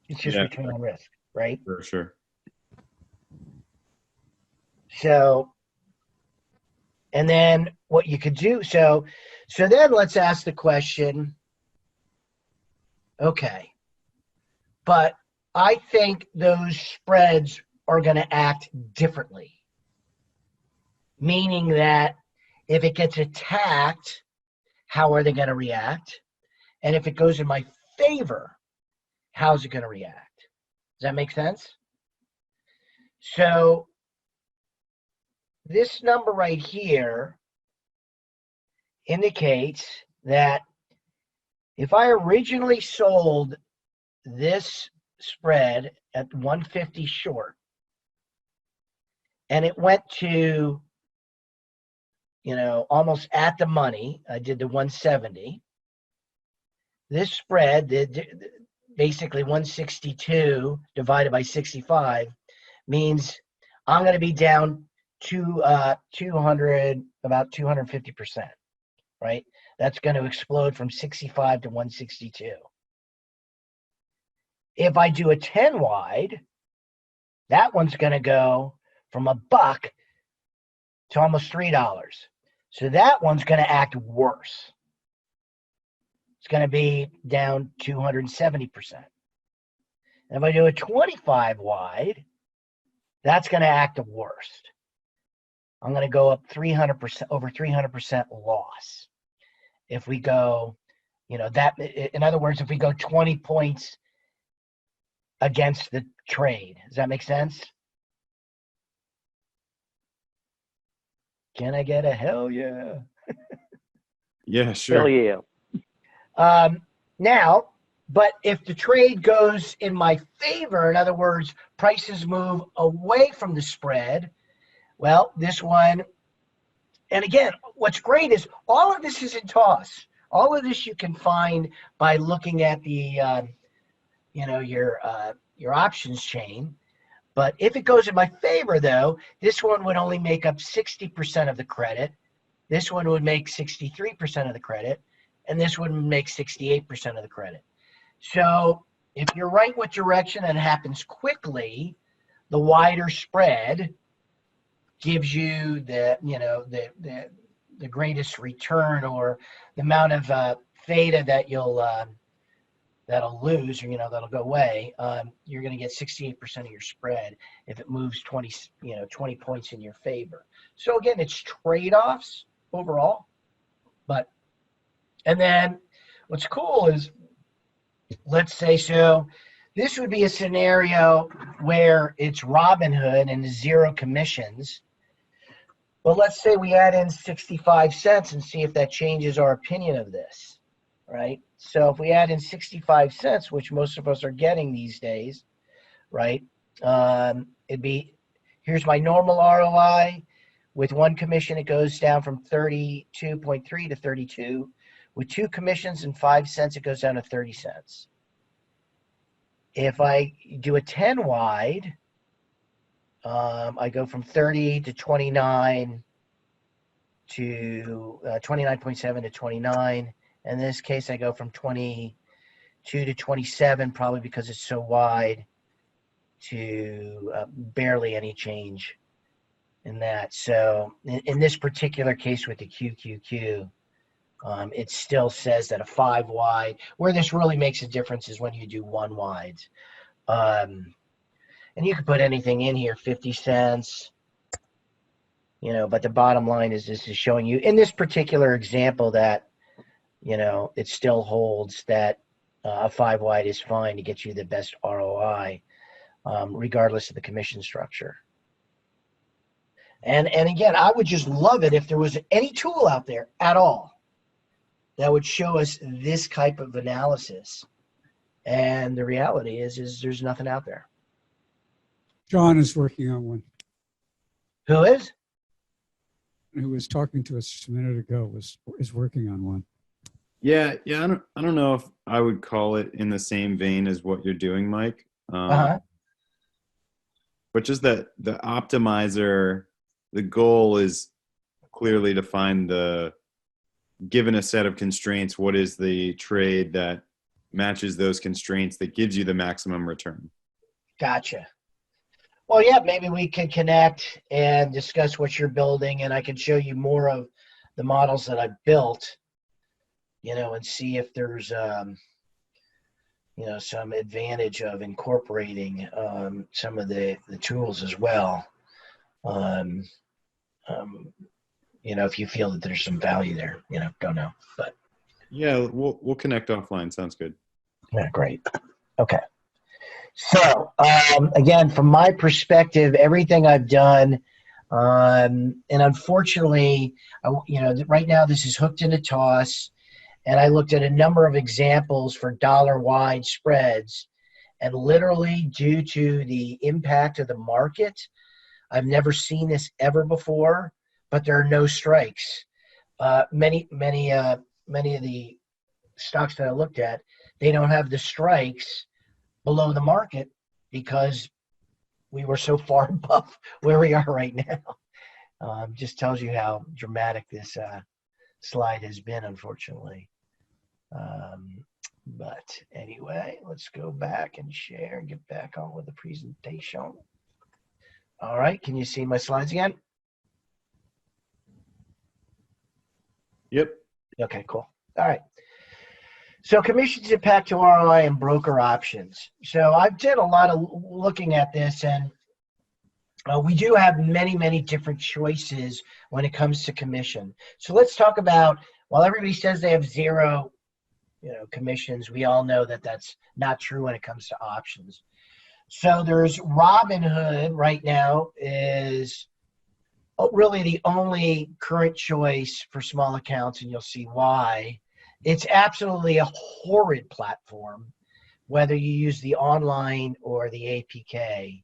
It's just return on risk, right? For sure. So, and then what you could do, so then let's ask the question, okay, but I think those spreads are going to act differently. Meaning that if it gets attacked, how are they going to react? And if it goes in my favor, how's it going to react? Does that make sense? So this number right here indicates that if I originally sold this spread at 150 short and it went to, almost at the money, I did the 170. This spread, basically 162 divided by 65, means I'm going to be down to about 250%. right? That's going to explode from 65 to 162. If I do a 10 wide, that one's going to go from $1 to almost $3. So that one's going to act worse. It's going to be down 270%. And if I do a 25 wide, that's going to act the worst. I'm going to go up 300%, over 300% loss. If we go, that, in other words, if we go 20 points against the trade, does that make sense? Can I get a hell yeah? Yeah, sure. Hell yeah. Now, but if the trade goes in my favor, in other words, prices move away from the spread, well, this one, and again, what's great is all of this is in toss. All of this you can find by looking at the, your options chain. But if it goes in my favor, though, this one would only make up 60% of the credit. This one would make 63% of the credit. And this would make 68% of the credit. So if you're right with direction and it happens quickly, the wider spread gives you the greatest return, or the amount of theta that that'll lose, or that'll go away. You're going to get 68% of your spread if it moves 20 points in your favor. So again, it's trade-offs overall, but. And then what's cool is, let's say, so this would be a scenario where it's Robinhood and 0 commissions. Well, let's say we add in 65 cents and see if that changes our opinion of this, right? So if we add in 65 cents, which most of us are getting these days, right? It'd be, here's my normal ROI. With 1 commission, it goes down from 32.3 to 32. With 2 commissions and 5 cents, it goes down to 30 cents. If I do a 10 wide, I go from 30 to 29 to 29.7 to 29. In this case, I go from 22 to 27, probably because it's so wide, to barely any change in that. So in this particular case with the QQQ, it still says that a 5 wide, where this really makes a difference is when you do 1 wides. And you can put anything in here, 50 cents, but the bottom line is this is showing you in this particular example that, it still holds that a 5 wide is fine to get you the best ROI, regardless of the commission structure. And again, I would just love it if there was any tool out there at all that would show us this type of analysis. And the reality is there's nothing out there. John is working on one. Who is? Who was talking to us just a minute ago is working on one. Yeah. I don't know if I would call it in the same vein as what you're doing, Mike. But just that the optimizer, the goal is clearly to find given a set of constraints, what is the trade that matches those constraints that gives you the maximum return? Gotcha. Well, yeah, maybe we could connect and discuss what you're building, and I can show you more of the models that I've built, and see if there's, some advantage of incorporating some of the tools as well. If you feel that there's some value there, don't know, but. Yeah, we'll connect offline. Sounds good. Yeah, great. Okay. So, again, from my perspective, everything I've done, and unfortunately, right now this is hooked into toss, and I looked at a number of examples for dollar-wide spreads, and literally due to the impact of the market, I've never seen this ever before, but there are no strikes. Many of the stocks that I looked at, they don't have the strikes below the market because we were so far above where we are right now. Just tells you how dramatic this slide has been, unfortunately. But anyway, let's go back and share and get back on with the presentation. All right, can you see my slides again? Yep. Okay, cool. All right. So commissions impact to ROI and broker options. So I've did a lot of looking at this, and we do have many, many different choices when it comes to commission. So let's talk about, while everybody says they have zero, commissions, we all know that that's not true when it comes to options. So there's Robinhood right now is really the only current choice for small accounts, and you'll see why. It's absolutely a horrid platform, whether you use the online or the APK.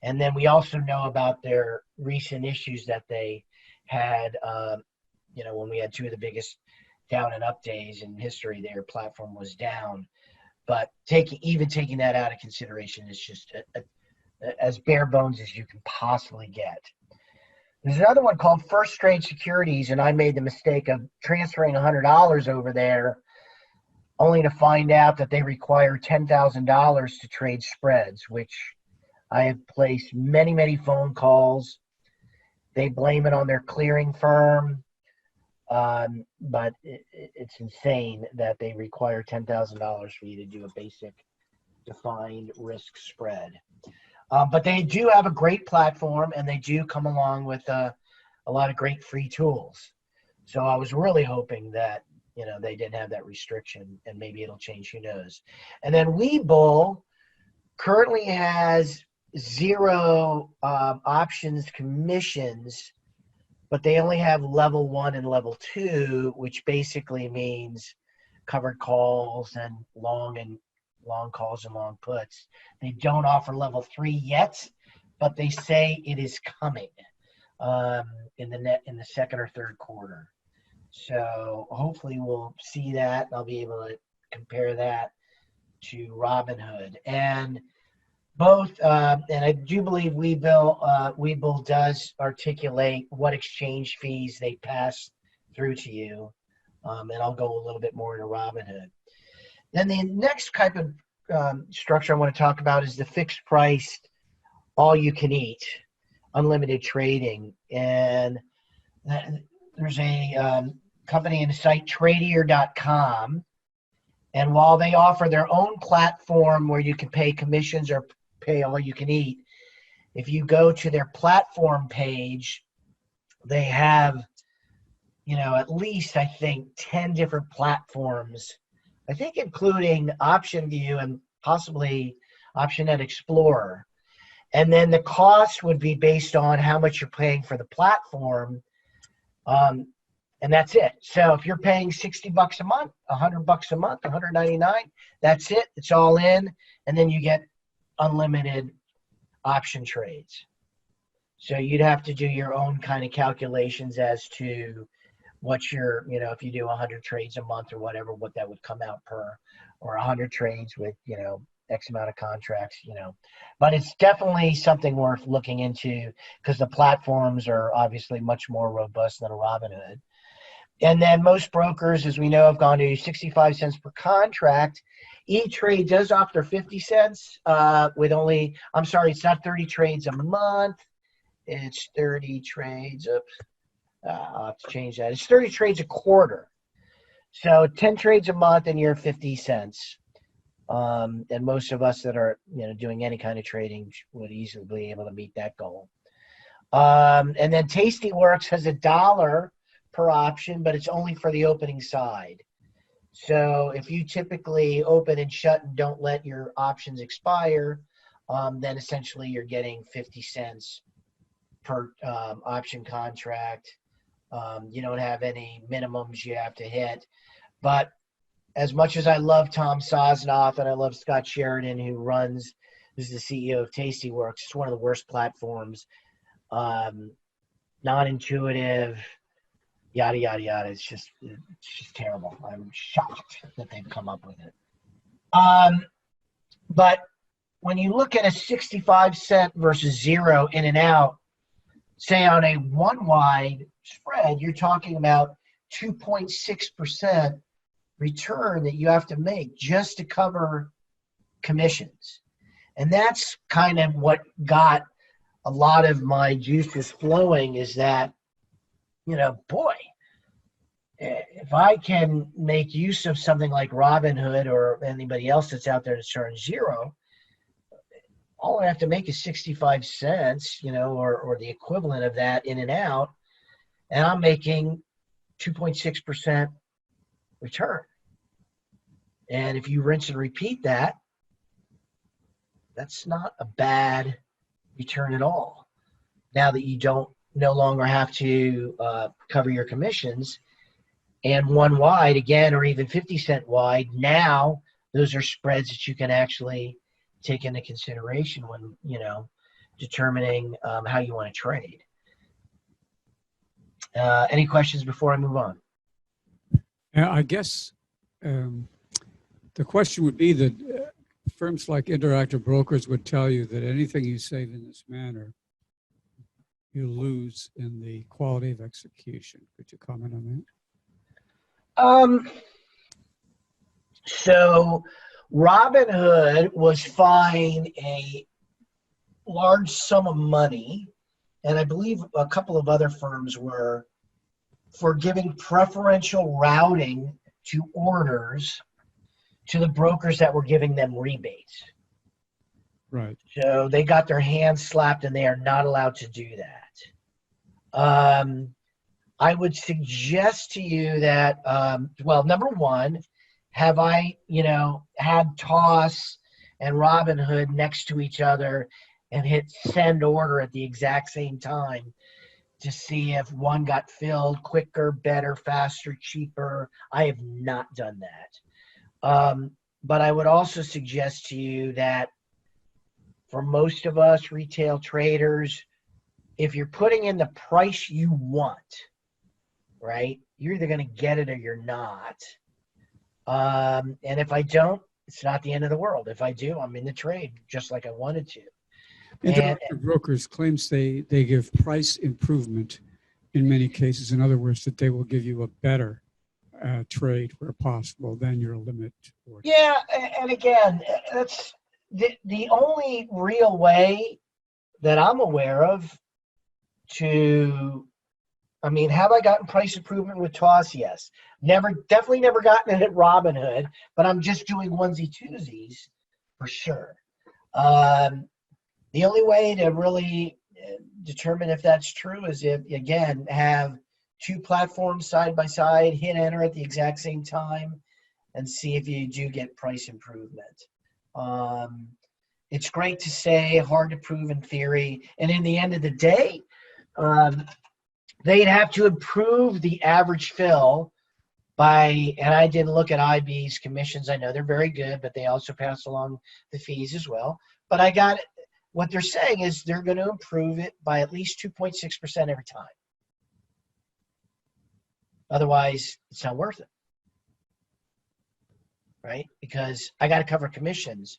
And then we also know about their recent issues that they had, when we had two of the biggest down and up days in history, their platform was down. But taking that out of consideration is just as bare bones as you can possibly get. There's another one called First Trade Securities, and I made the mistake of transferring $100 over there, only to find out that they require $10,000 to trade spreads, which I have placed many, many phone calls. They blame it on their clearing firm, but it's insane that they require $10,000 for you to do a basic defined risk spread. But they do have a great platform, and they do come along with a lot of great free tools. So I was really hoping that, they didn't have that restriction, and maybe it'll change, who knows. And then Webull currently has zero options commissions, but they only have level 1 and level 2, which basically means covered calls and long calls and long puts. They don't offer level 3 yet, but they say it is coming in the second or third quarter. So hopefully we'll see that, and I'll be able to compare that to Robinhood. And both, and I do believe Webull does articulate what exchange fees they pass through to you, and I'll go a little bit more into Robinhood. Then the next type of structure I want to talk about is the fixed price, all you can eat, unlimited trading. And there's a company in the site, Tradier.com. And while they offer their own platform where you can pay commissions or pay all you can eat, if you go to their platform page, they have, at least, I think, 10 different platforms, I think including OptionView and possibly OptionNet Explorer. And then the cost would be based on how much you're paying for the platform. And that's it. So if you're paying $60 a month, $100 a month, $199, that's it. It's all in. And then you get unlimited option trades. So you'd have to do your own kind of calculations as to what your, if you do 100 trades a month or whatever, what that would come out per, or 100 trades with, X amount of contracts, But it's definitely something worth looking into, because the platforms are obviously much more robust than a Robinhood. And then most brokers, as we know, have gone to 65 cents per contract. E-Trade does offer 50 cents with only, I'm sorry, it's not 30 trades a month. It's 30 trades. I'll have to change that. It's 30 trades a quarter. So 10 trades a month and you're 50 cents. And most of us that are, doing any kind of trading would easily be able to meet that goal. And then Tastyworks has $1 per option, but it's only for the opening side. So if you typically open and shut and don't let your options expire, then essentially you're getting 50 cents per option contract. You don't have any minimums you have to hit. But as much as I love Tom Sosnoff and I love Scott Sheridan, who is the CEO of Tastyworks, it's one of the worst platforms. Non-intuitive, yada, yada, yada. It's just terrible. I'm shocked that they've come up with it. But when you look at a 65 cent versus 0 in and out, say on a one wide spread, you're talking about 2.6% return that you have to make just to cover commissions. And that's kind of what got a lot of my juices flowing, is that, boy, if I can make use of something like Robinhood or anybody else that's out there that's charging zero, all I have to make is 65 cents, or the equivalent of that in and out, and I'm making 2.6% return. And if you rinse and repeat that, that's not a bad return at all. Now that you no longer have to cover your commissions, and one wide again, or even 50-cent wide, now those are spreads that you can actually take into consideration when determining how you want to trade. Any questions before I move on? I guess the question would be that firms like Interactive Brokers would tell you that anything you say in this manner, you lose in the quality of execution. Could you comment on that? So Robinhood was fined a large sum of money, and I believe a couple of other firms were, for giving preferential routing to orders to the brokers that were giving them rebates. Right. So they got their hands slapped, and they are not allowed to do that. I would suggest to you that, well, number one, have I, had Toss and Robinhood next to each other and hit send order at the exact same time to see if one got filled quicker, better, faster, cheaper? I have not done that. But I would also suggest to you that for most of us retail traders, if you're putting in the price you want, right, you're either going to get it or you're not. And if I don't, it's not the end of the world. If I do, I'm in the trade just like I wanted to. Interactive Brokers claims they give price improvement in many cases. In other words, that they will give you a better trade where possible than your limit order. Yeah, and again, that's the only real way that I'm aware of to, have I gotten price improvement with Toss? Yes. Definitely never gotten it at Robinhood, but I'm just doing onesie twosies for sure. The only way to really determine if that's true is if, again, have two platforms side by side, hit enter at the exact same time, and see if you do get price improvement. It's great to say, hard to prove in theory, and in the end of the day, they'd have to improve the average fill by, and I didn't look at IB's commissions. I know they're very good, but they also pass along the fees as well. But what they're saying is they're going to improve it by at least 2.6% every time. Otherwise, it's not worth it, right? Because I got to cover commissions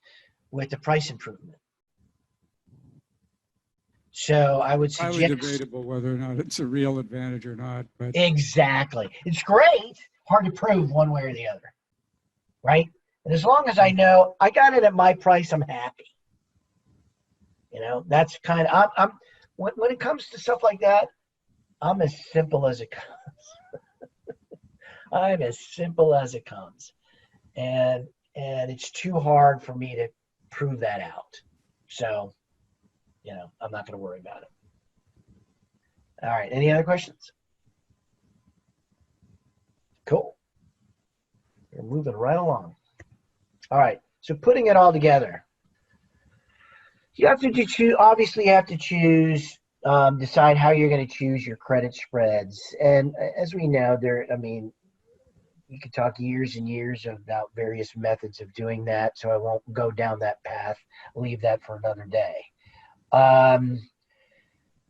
with the price improvement. So I would suggest, highly debatable whether or not it's a real advantage or not. But exactly, it's great, hard to prove one way or the other, right? And as long as I know I got it at my price, I'm happy. That's kind of, I'm when it comes to stuff like that, I'm as simple as it comes. I'm as simple as it comes, and it's too hard for me to prove that out. So, I'm not going to worry about it. All right. Any other questions? Cool. We're moving right along. All right. So putting it all together, you have to choose. Obviously, you have to choose. Decide how you're going to choose your credit spreads, and as we know, you could talk years and years about various methods of doing that. So I won't go down that path. Leave that for another day.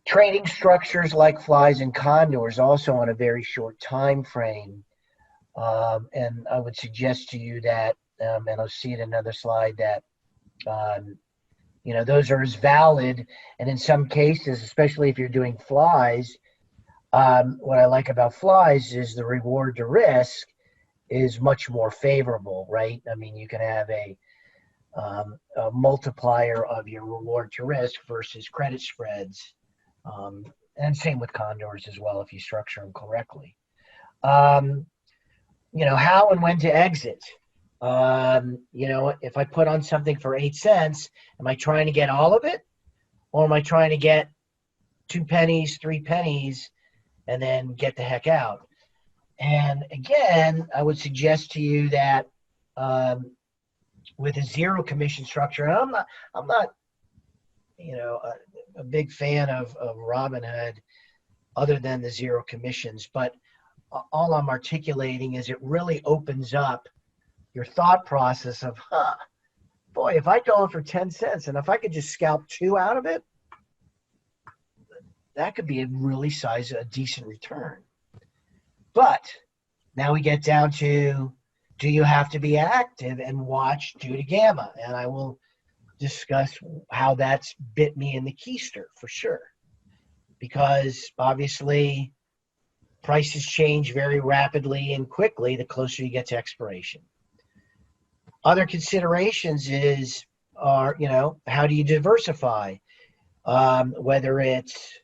Trading structures like flies and condors also on a very short time frame. And I would suggest to you that, and I'll see in another slide, that those are as valid, and in some cases, especially if you're doing flies, What I like about flies is the reward to risk is much more favorable, right? I mean, you can have a multiplier of your reward to risk versus credit spreads. And same with condors as well if you structure them correctly. Um, how and when to exit. If I put on something for 8 cents, am I trying to get all of it? Or am I trying to get 2 pennies, 3 pennies, and then get the heck out? And again, I would suggest to you that with a zero commission structure, and I'm not, a big fan of Robinhood other than the zero commissions, but all I'm articulating is it really opens up your thought process of, boy, if I go in for 10 cents and if I could just scalp 2 out of it, that could be a decent return. But now we get down to, do you have to be active and watch due to gamma? And I will discuss how that's bit me in the keister for sure. Because obviously prices change very rapidly and quickly the closer you get to expiration. Other considerations are, how do you diversify? Whether it's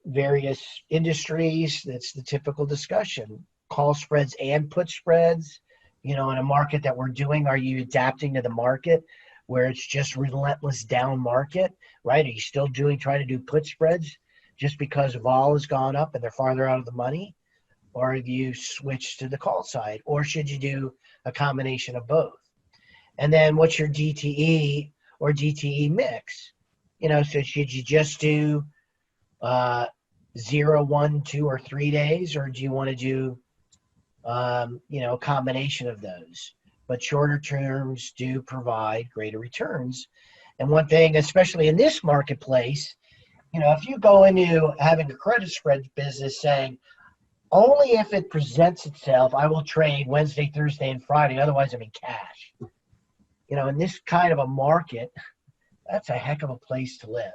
various industries, that's the typical discussion. Call spreads and put spreads, in a market that we're doing, are you adapting to the market where it's just relentless down market, right? Are you still trying to do put spreads just because vol has gone up and they're farther out of the money? Or have you switched to the call side? Or should you do a combination of both? And then what's your DTE or DTE mix? So should you just do 0, 1, 2, or 3 days, or do you want to do a combination of those? But shorter terms do provide greater returns. And one thing, especially in this marketplace, if you go into having a credit spread business saying, only if it presents itself, I will trade Wednesday, Thursday, and Friday. Otherwise, I'm in cash. In this kind of a market, that's a heck of a place to live.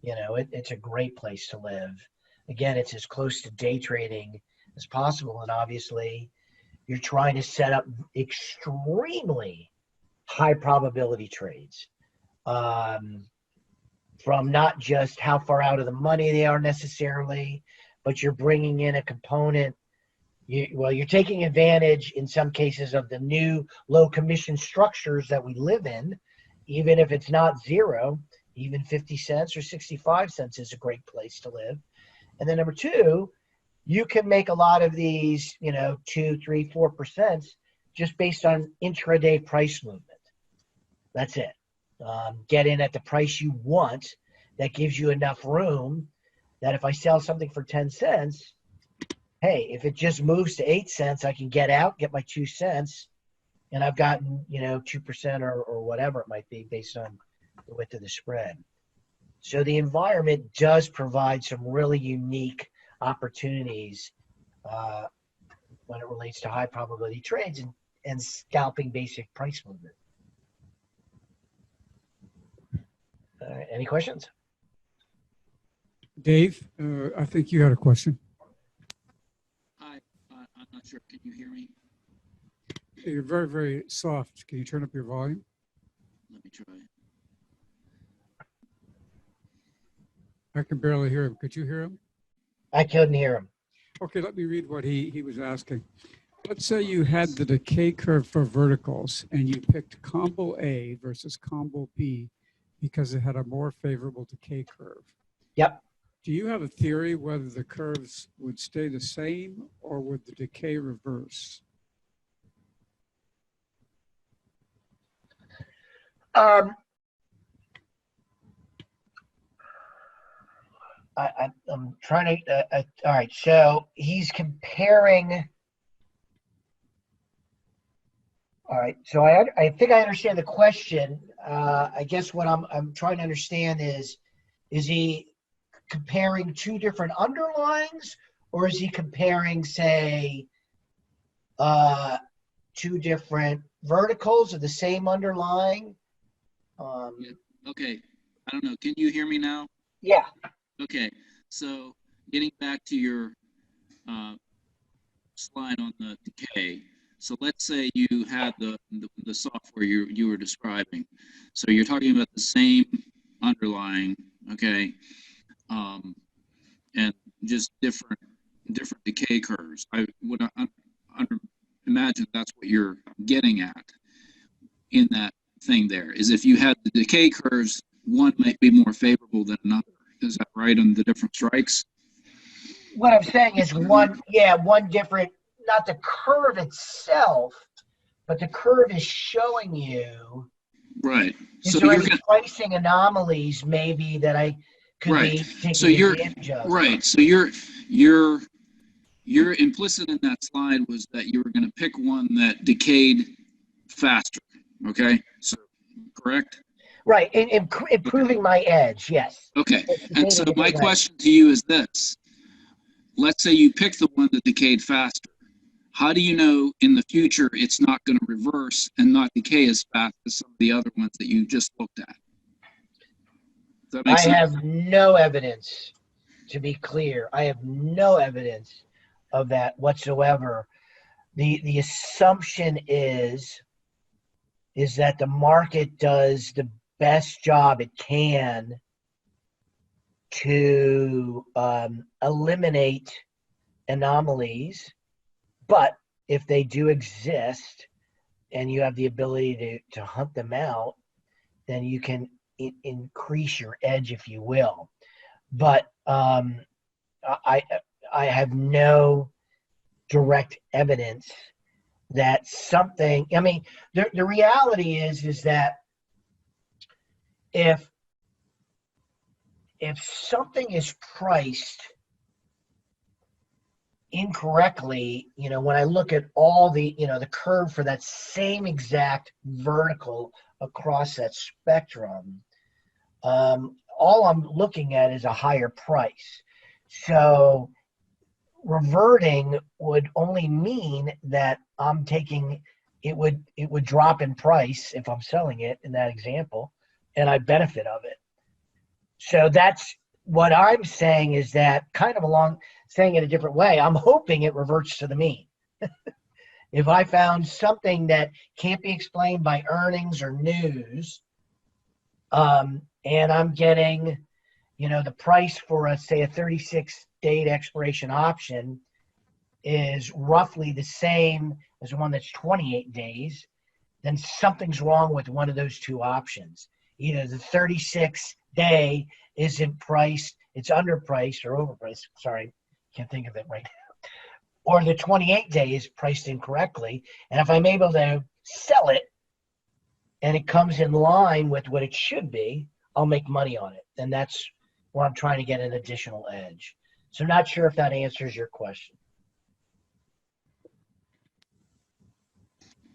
It's a great place to live. Again, it's as close to day trading as possible. And obviously, you're trying to set up extremely high probability trades. From not just how far out of the money they are necessarily, but you're bringing in a component. You're taking advantage in some cases of the new low commission structures that we live in, even if it's not zero, even 50 cents or 65 cents is a great place to live. And then number 2, you can make a lot of these, 2, 3, 4% just based on intraday price movement. That's it. Get in at the price you want. That gives you enough room that if I sell something for 10 cents, hey, if it just moves to 8 cents, I can get out, get my 2 cents, and I've gotten, 2% or whatever it might be based on the width of the spread. So the environment does provide some really unique opportunities when it relates to high probability trades and scalping basic price movement. Any questions? Dave, I think you had a question. Hi, I'm not sure. Can you hear me? You're very, very soft. Can you turn up your volume? Let me try. I can barely hear him. Could you hear him? I couldn't hear him. Okay, let me read what he was asking. Let's say you had the decay curve for verticals and you picked combo A versus combo B because it had a more favorable decay curve. Yep. Do you have a theory whether the curves would stay the same or would the decay reverse? I'm trying to, all right, so he's comparing, all right, so I think I understand the question. I guess what I'm trying to understand is he comparing 2 different underlyings, or is he comparing, say, 2 different verticals of the same underlying? Yeah. Okay. I don't know. Can you hear me now? Yeah. Okay. So getting back to your slide on the decay. So let's say you had the software you were describing. So you're talking about the same underlying, okay, and just different decay curves. I would imagine that's what you're getting at in that thing there, is if you had the decay curves, one might be more favorable than another. Is that right on the different strikes? What I'm saying is one different, not the curve itself, but the curve is showing you. Right. Is So there you're any pricing anomalies maybe that I could be taking advantage of? Right. So you're implicit in that slide was that you were going to pick one that decayed faster. Okay. So correct. Right. Improving my edge. Yes. Okay. And so my question to you is this: let's say you pick the one that decayed faster. How do you know in the future it's not going to reverse and not decay as fast as some of the other ones that you just looked at? Does that make sense? I have no evidence, to be clear. I have no evidence of that whatsoever. The assumption is that the market does the best job it can to eliminate anomalies. But if they do exist and you have the ability to hunt them out, then you can increase your edge, if you will. But I have no direct evidence that something, I mean, the reality is that if something is priced incorrectly, when I look at all the curve for that same exact vertical across that spectrum, all I'm looking at is a higher price. So reverting would only mean that I'm taking it would drop in price if I'm selling it in that example, and I benefit of it. So that's what I'm saying, is that kind of saying it a different way, I'm hoping it reverts to the mean. If I found something that can't be explained by earnings or news, and I'm getting, the price for say a 36-day expiration option is roughly the same as one that's 28 days, then something's wrong with one of those two options. Either the 36-day isn't priced, it's underpriced or overpriced. Sorry, can't think of it right now. Or the 28-day is priced incorrectly. And if I'm able to sell it and it comes in line with what it should be, I'll make money on it. And that's where I'm trying to get an additional edge. So I'm not sure if that answers your question.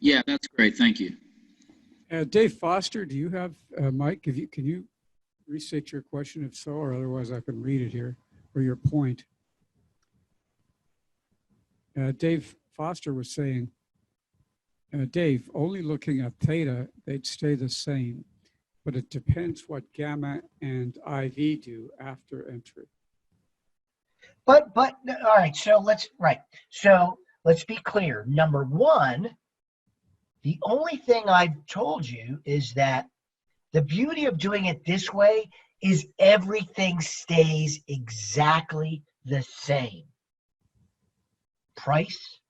Yeah, that's great. Thank you. Dave Foster, do you have, Mike, can you restate your question if so, or otherwise I can read it here, or your point? Dave Foster was saying, Dave, only looking at theta, they'd stay the same, but it depends what gamma and IV do after entry. But all right, so let's be clear. Number one, the only thing I've told you is that the beauty of doing it this way is everything stays exactly the same. Price,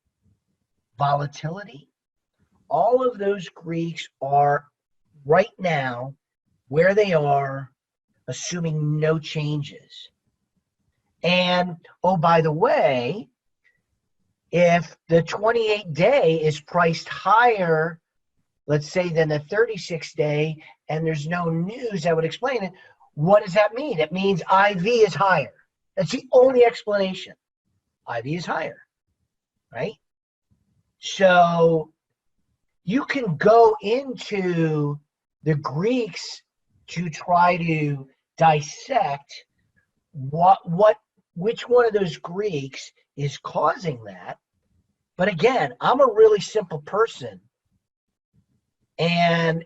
volatility, all of those Greeks are right now where they are, assuming no changes. And, oh, by the way, if the 28-day is priced higher, let's say, than the 36-day, and there's no news that would explain it, what does that mean? It means IV is higher. That's the only explanation. IV is higher, right? So you can go into the Greeks to try to dissect which one of those Greeks is causing that. But again, I'm a really simple person. And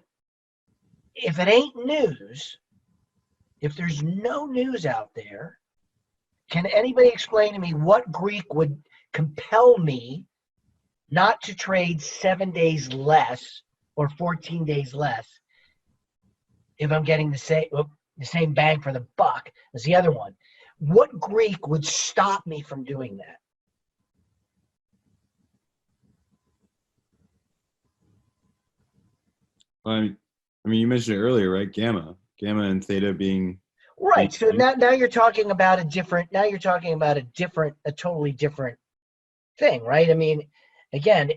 if it ain't news, if there's no news out there, Can anybody explain to me what Greek would compel me not to trade 7 days less or 14 days less if I'm getting the same bang for the buck as the other one? What Greek would stop me from doing that? I mean, you mentioned it earlier, right? Gamma and theta being Right. So now you're talking about a different. Now you're talking about a totally different thing, right? I mean, again,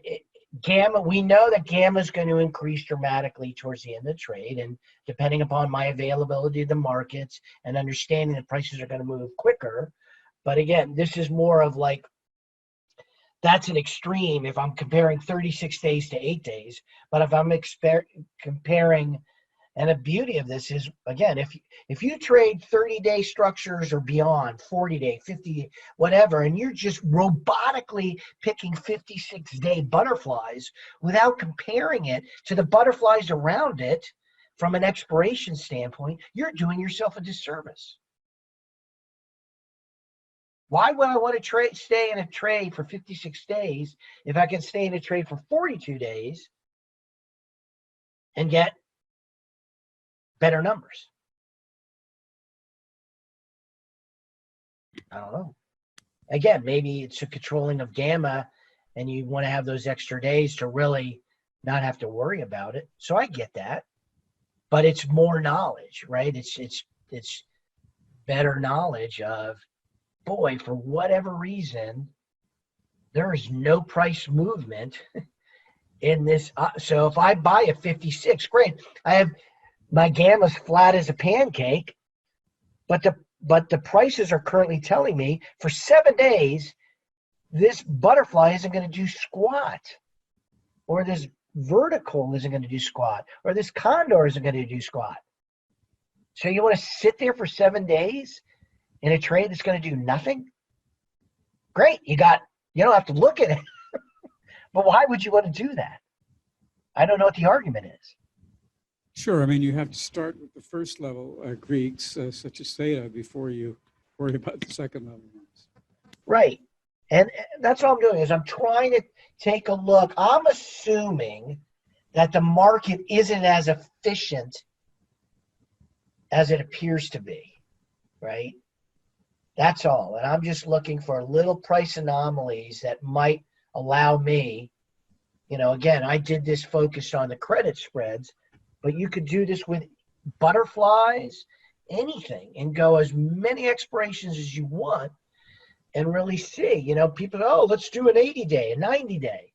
gamma. We know that gamma is going to increase dramatically towards the end of the trade, and depending upon my availability of the markets and understanding that prices are going to move quicker. But again, this is more of like, that's an extreme if I'm comparing 36 days to 8 days. But if I'm comparing, and the beauty of this is, again, if you trade 30-day structures or beyond, 40-day, 50, whatever, and you're just robotically picking 56-day butterflies without comparing it to the butterflies around it from an expiration standpoint, you're doing yourself a disservice. Why would I want to stay in a trade for 56 days if I can stay in a trade for 42 days and get better numbers? I don't know. Again, maybe it's a controlling of gamma and you want to have those extra days to really not have to worry about it. So I get that. But it's more knowledge, right? It's better knowledge of, boy, for whatever reason, there is no price movement in this. So if I buy a 56, great. I have my gamma's flat as a pancake, but the prices are currently telling me for 7 days, this butterfly isn't going to do squat, or this vertical isn't going to do squat, or this condor isn't going to do squat. So you want to sit there for 7 days in a trade that's going to do nothing? Great. You don't have to look at it. But why would you want to do that? I don't know what the argument is. Sure. I mean, you have to start with the first level Greeks, such as theta, before you worry about the second level ones. Right. And that's all I'm doing is I'm trying to take a look. I'm assuming that the market isn't as efficient as it appears to be, right? That's all. And I'm just looking for little price anomalies that might allow me, again, I did this focused on the credit spreads, but you could do this with butterflies, anything, and go as many expirations as you want and really see. People, let's do an 80-day, a 90-day.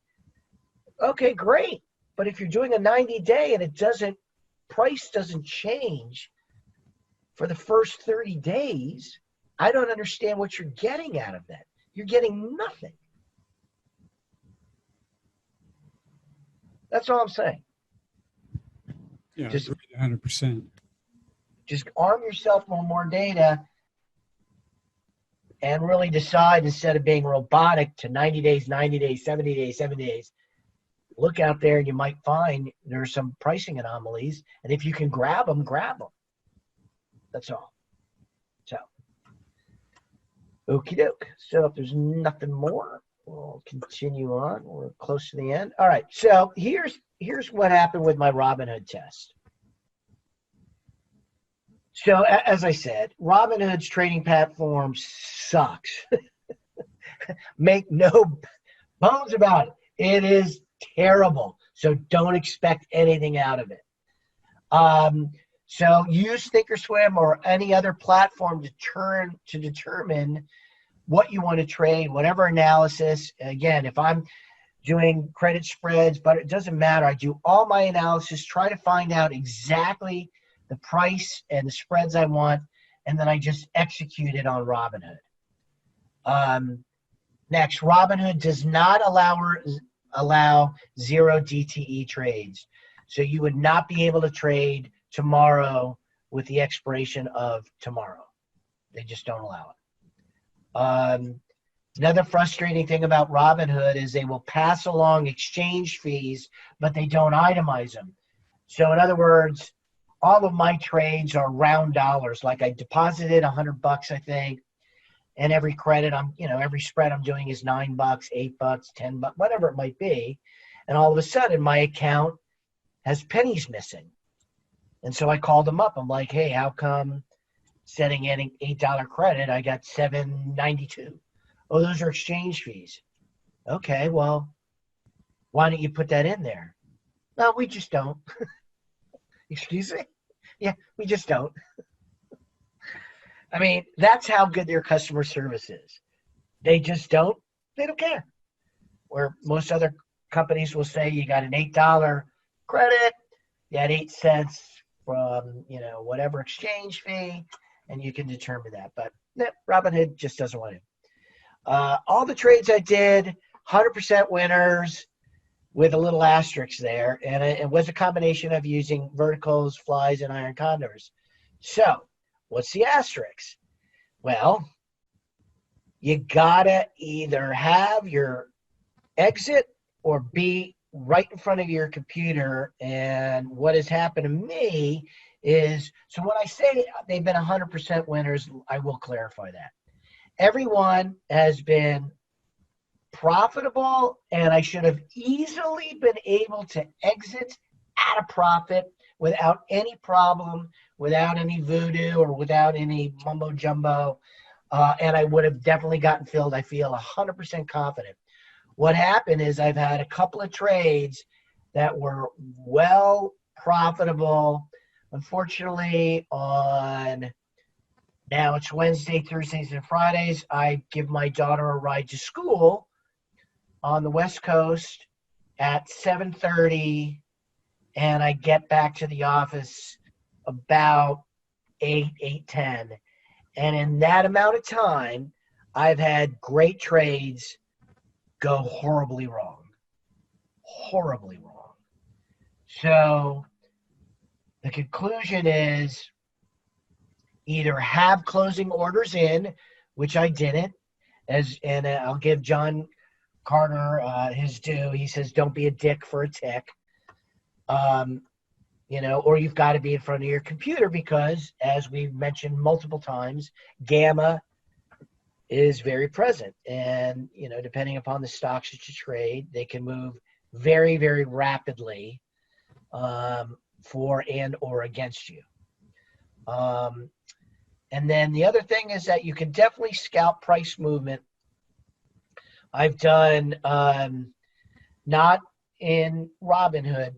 Okay, great. But if you're doing a 90-day and price doesn't change for the first 30 days, I don't understand what you're getting out of that. You're getting nothing. That's all I'm saying. Yeah, Just 100%. Just arm yourself with more data and really decide, instead of being robotic to 90 days, 90 days, 70 days, 70 days, look out there and you might find there's some pricing anomalies. And if you can grab them, grab them. That's all. So, okie doke. So if there's nothing more, we'll continue on. We're close to the end. All right. So here's what happened with my Robinhood test. So as I said, Robinhood's trading platform sucks. Make no bones about it. It is terrible. So don't expect anything out of it. So use Thinkorswim or any other platform to determine what you want to trade, whatever analysis. Again, if I'm doing credit spreads, but it doesn't matter. I do all my analysis, try to find out exactly the price and the spreads I want, and then I just execute it on Robinhood. Next, Robinhood does not allow zero DTE trades. So you would not be able to trade tomorrow with the expiration of tomorrow. They just don't allow it. Another frustrating thing about Robinhood is they will pass along exchange fees, but they don't itemize them. So in other words, all of my trades are round dollars. Like I deposited $100, I think, and every credit every spread I'm doing is $9, $8, $10, whatever it might be. And all of a sudden my account has pennies missing. And so I called them up. I'm like, hey, how come setting in an $8 credit, I got $7.92? Oh, those are exchange fees. Okay, well, why don't you put that in there? No, we just don't. Excuse me? Yeah, we just don't. I mean, that's how good their customer service is. They just don't. They don't care. Where most other companies will say you got an $8 credit, you had 8 cents from, whatever exchange fee, and you can determine that. But Robinhood just doesn't want to. All the trades I did, 100% winners with a little asterisk there. And it was a combination of using verticals, flies, and iron condors. So what's the asterisk? Well, you gotta either have your exit or be right in front of your computer. And what has happened to me is, so when I say they've been 100% winners, I will clarify that. Everyone has been profitable, and I should have easily been able to exit at a profit without any problem, without any voodoo or without any mumbo jumbo. And I would have definitely gotten filled. I feel 100% confident. What happened is I've had a couple of trades that were well profitable. Unfortunately, now it's Wednesday, Thursdays, and Fridays, I give my daughter a ride to school on the West Coast at 7:30, and I get back to the office about 8:10. And in that amount of time, I've had great trades go horribly wrong. Horribly wrong. So the conclusion is either have closing orders in, which I didn't, and I'll give John Carter his due. He says, don't be a dick for a tick. Or you've got to be in front of your computer because, as we've mentioned multiple times, gamma is very present. And, depending upon the stocks that you trade, they can move very, very rapidly for and or against you. And then the other thing is that you can definitely scalp price movement. I've done, not in Robinhood,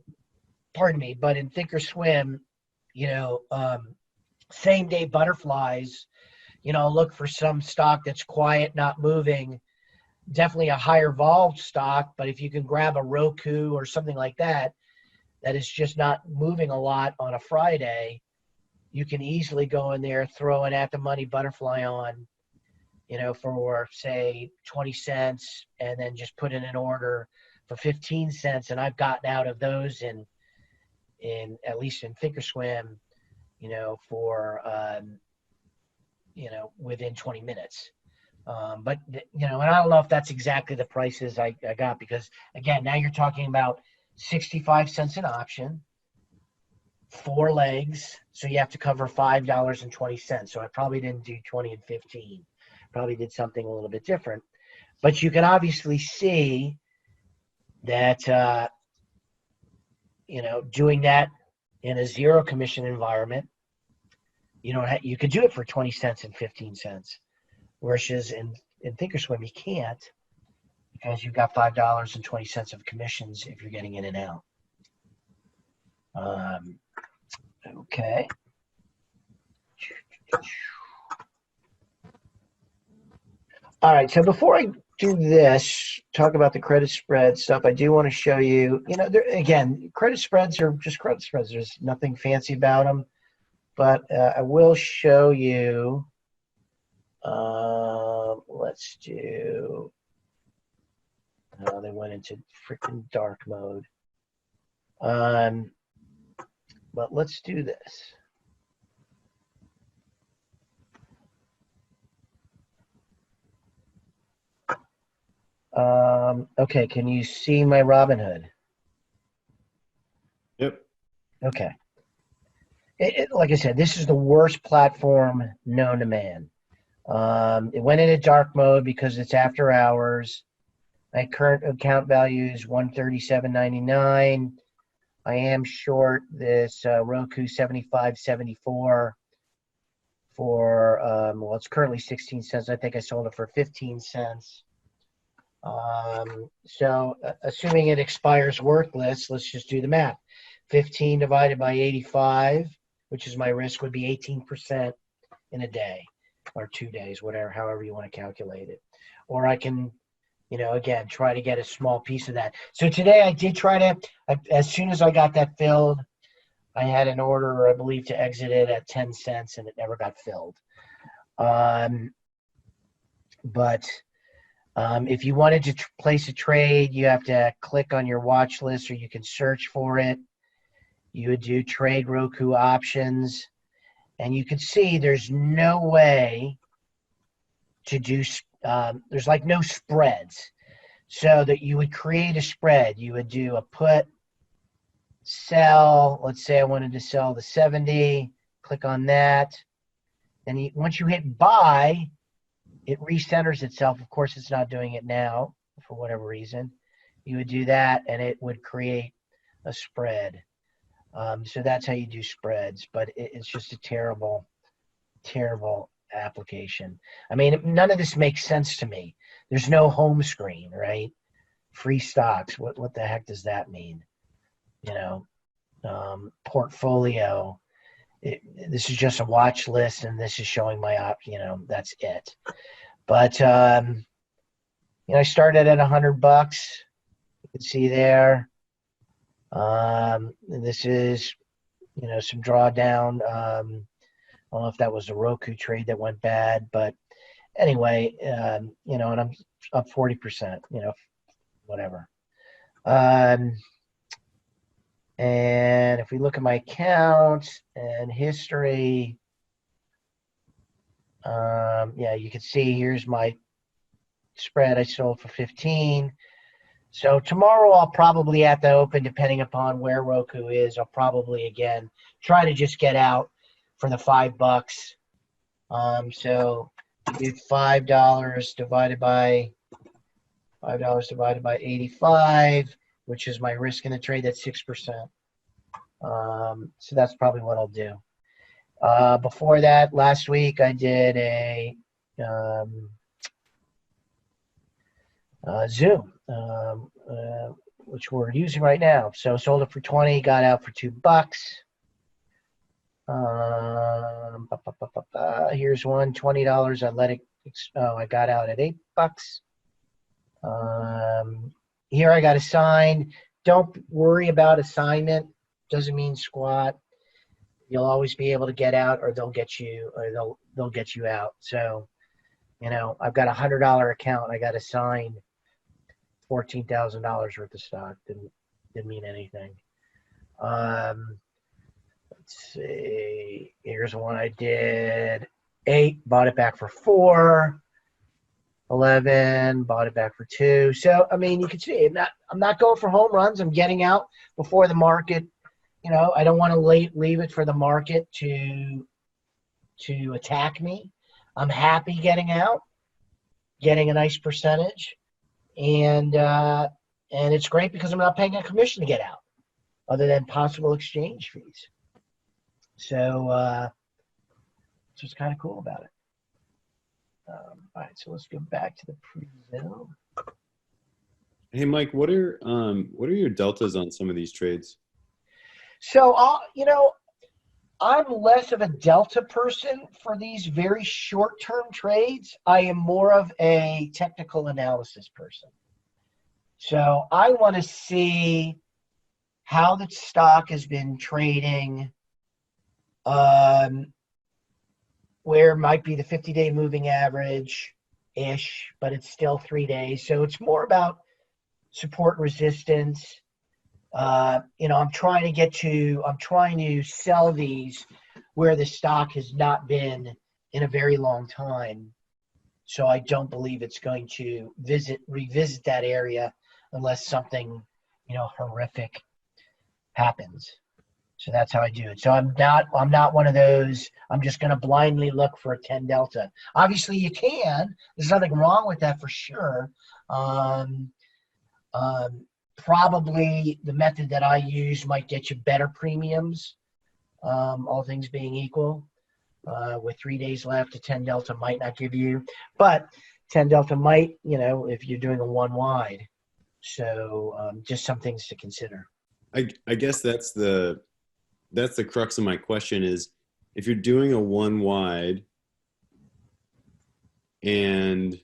but in Thinkorswim, same day butterflies, look for some stock that's quiet, not moving, definitely a higher vol stock. But if you can grab a Roku or something like that, that is just not moving a lot on a Friday, you can easily go in there, throw an at the money butterfly on, for say 20 cents, and then just put in an order for 15 cents. And I've gotten out of those in at least in Thinkorswim, for, within 20 minutes. But, and I don't know if that's exactly the prices I got, because again, now you're talking about 65 cents an option, 4 legs. So you have to cover $5.20. So I probably didn't do 20 and 15. Probably did something a little bit different. But you can obviously see that, doing that in a zero commission environment, you could do it for 20 cents and 15 cents. Whereas in Thinkorswim, you can't, because you've got $5.20 of commissions if you're getting in and out. Okay. All right, so before I do this, talk about the credit spread stuff, I do want to show you, again, credit spreads are just credit spreads. There's nothing fancy about them. But I will show you, let's do, they went into freaking dark mode. But let's do this. Okay, can you see my Robinhood? Yep. Okay. Like I said, this is the worst platform known to man. It went into dark mode because it's after hours. My current account value is $137.99. I am short this Roku 7574 for, well, it's currently 16 cents. I think I sold it for 15 cents. So assuming it expires worthless, let's just do the math. 15 divided by 85, which is my risk, would be 18% in a day or 2 days, whatever, however you want to calculate it. Or I can, you know, again, try to get a small piece of that. So today I did try to, as soon as I got that filled, I had an order, I believe, to exit it at 10 cents, and it never got filled. If you wanted to place a trade, you have to click on your watch list, or you can search for it. You would do trade Roku options, and you can see there's no way to do, there's like no spreads. So that you would create a spread. You would do a put, sell. Let's say I wanted to sell the 70, click on that. And once you hit buy, it recenters itself. Of course, it's not doing it now for whatever reason. You would do that, and it would create a spread. So that's how you do spreads, but it's just a terrible, terrible application. I mean, none of this makes sense to me. There's no home screen, right? Free stocks. What the heck does that mean? You know, portfolio. This is just a watch list, and this is showing my you know, that's it. But you know, I started at $100. You can see there. This is, you know, some drawdown. I don't know if that was a Roku trade that went bad, but anyway, you know, and I'm up 40%. You know, whatever. And if we look at my account and history, yeah, you can see here's my spread. I sold for 15. So tomorrow I'll probably have to open, depending upon where Roku is. I'll probably again try to just get out for the $5. So you do $5 divided by 85, which is my risk in the trade. That's 6%. So that's probably what I'll do. Before that, last week I did a Zoom, which we're using right now. So sold it for 20, got out for $2. Here's one, $20. I let it. I got out at $8. Here I got assigned. Don't worry about assignment. Doesn't mean squat. You'll always be able to get out, or they'll get you, or they'll get you out. So, you know, I've got a $100 account. I got assigned $14,000 worth of stock. Didn't mean anything. Let's see. Here's one I did. 8, bought it back for 4. 11, bought it back for 2. So I mean, you can see I'm not going for home runs. I'm getting out before the market. You know, I don't want to leave it for the market to attack me. I'm happy getting out, getting a nice percentage, and it's great because I'm not paying a commission to get out, other than possible exchange fees. So it's what's kind of cool about it. All right, so let's go back to the pre-Zoom. Hey, Mike, what are your deltas on some of these trades? So, you know, I'm less of a delta person for these very short-term trades. I am more of a technical analysis person. So I want to see how the stock has been trading, where might be the 50-day moving average-ish, but it's still 3 days. So it's more about support and resistance. You know, I'm trying to sell these where the stock has not been in a very long time. So I don't believe it's going to revisit that area unless something, you know, horrific happens. So that's how I do it. So I'm not one of those, I'm just going to blindly look for a 10 delta. Obviously you can, there's nothing wrong with that for sure. Probably the method that I use might get you better premiums, all things being equal. With 3 days left, a 10 delta might not give you, but 10 delta might, if you're doing a one wide. So just some things to consider. I guess that's the crux of my question is, if you're doing a one wide and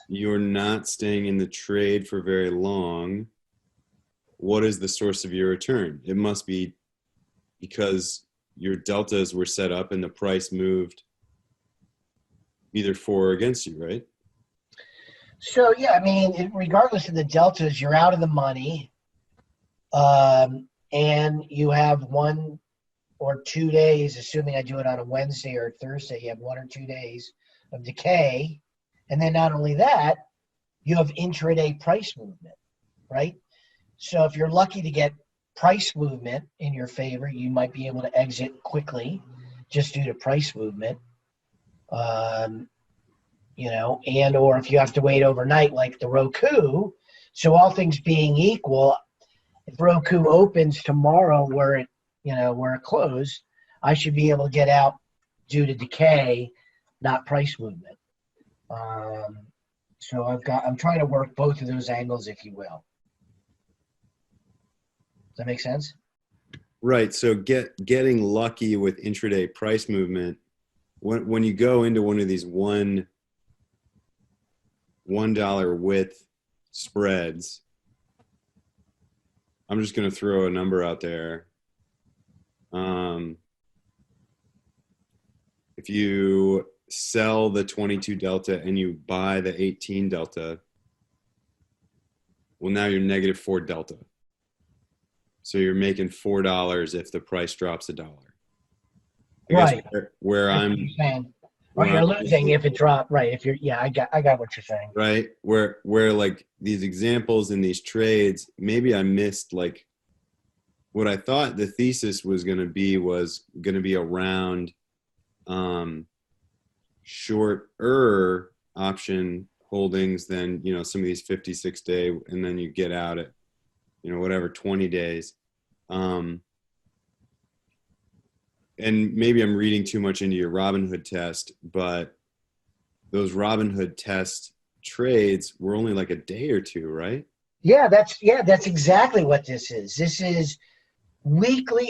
you're not staying in the trade for very long, what is the source of your return? It must be because your deltas were set up and the price moved either for or against you, right? So, yeah, I mean, regardless of the deltas, you're out of the money. And you have 1 or 2 days, assuming I do it on a Wednesday or Thursday, you have 1 or 2 days of decay. And then not only that, you have intraday price movement, right? So if you're lucky to get price movement in your favor, you might be able to exit quickly just due to price movement. And or if you have to wait overnight like the Roku. So all things being equal, if Roku opens tomorrow where it closed, I should be able to get out due to decay, not price movement. So I'm trying to work both of those angles, if you will. Does that make sense? Right. So getting lucky with intraday price movement, when you go into one of these $1 width spreads, I'm just going to throw a number out there. If you sell the 22 delta and you buy the 18 delta, well, now you're negative 4 delta. So you're making $4 if the price drops $1. Right. Where I'm saying. Or you're losing if it dropped. Right. If you're, I got what you're saying. Right. Where like these examples in these trades, maybe I missed like what I thought the thesis was going to be around shorter option holdings than, some of these 56 day, and then you get out at, 20 days. And maybe I'm reading too much into your Robinhood test, but those Robinhood test trades were only like a day or two, right? Yeah, that's exactly what this is. This is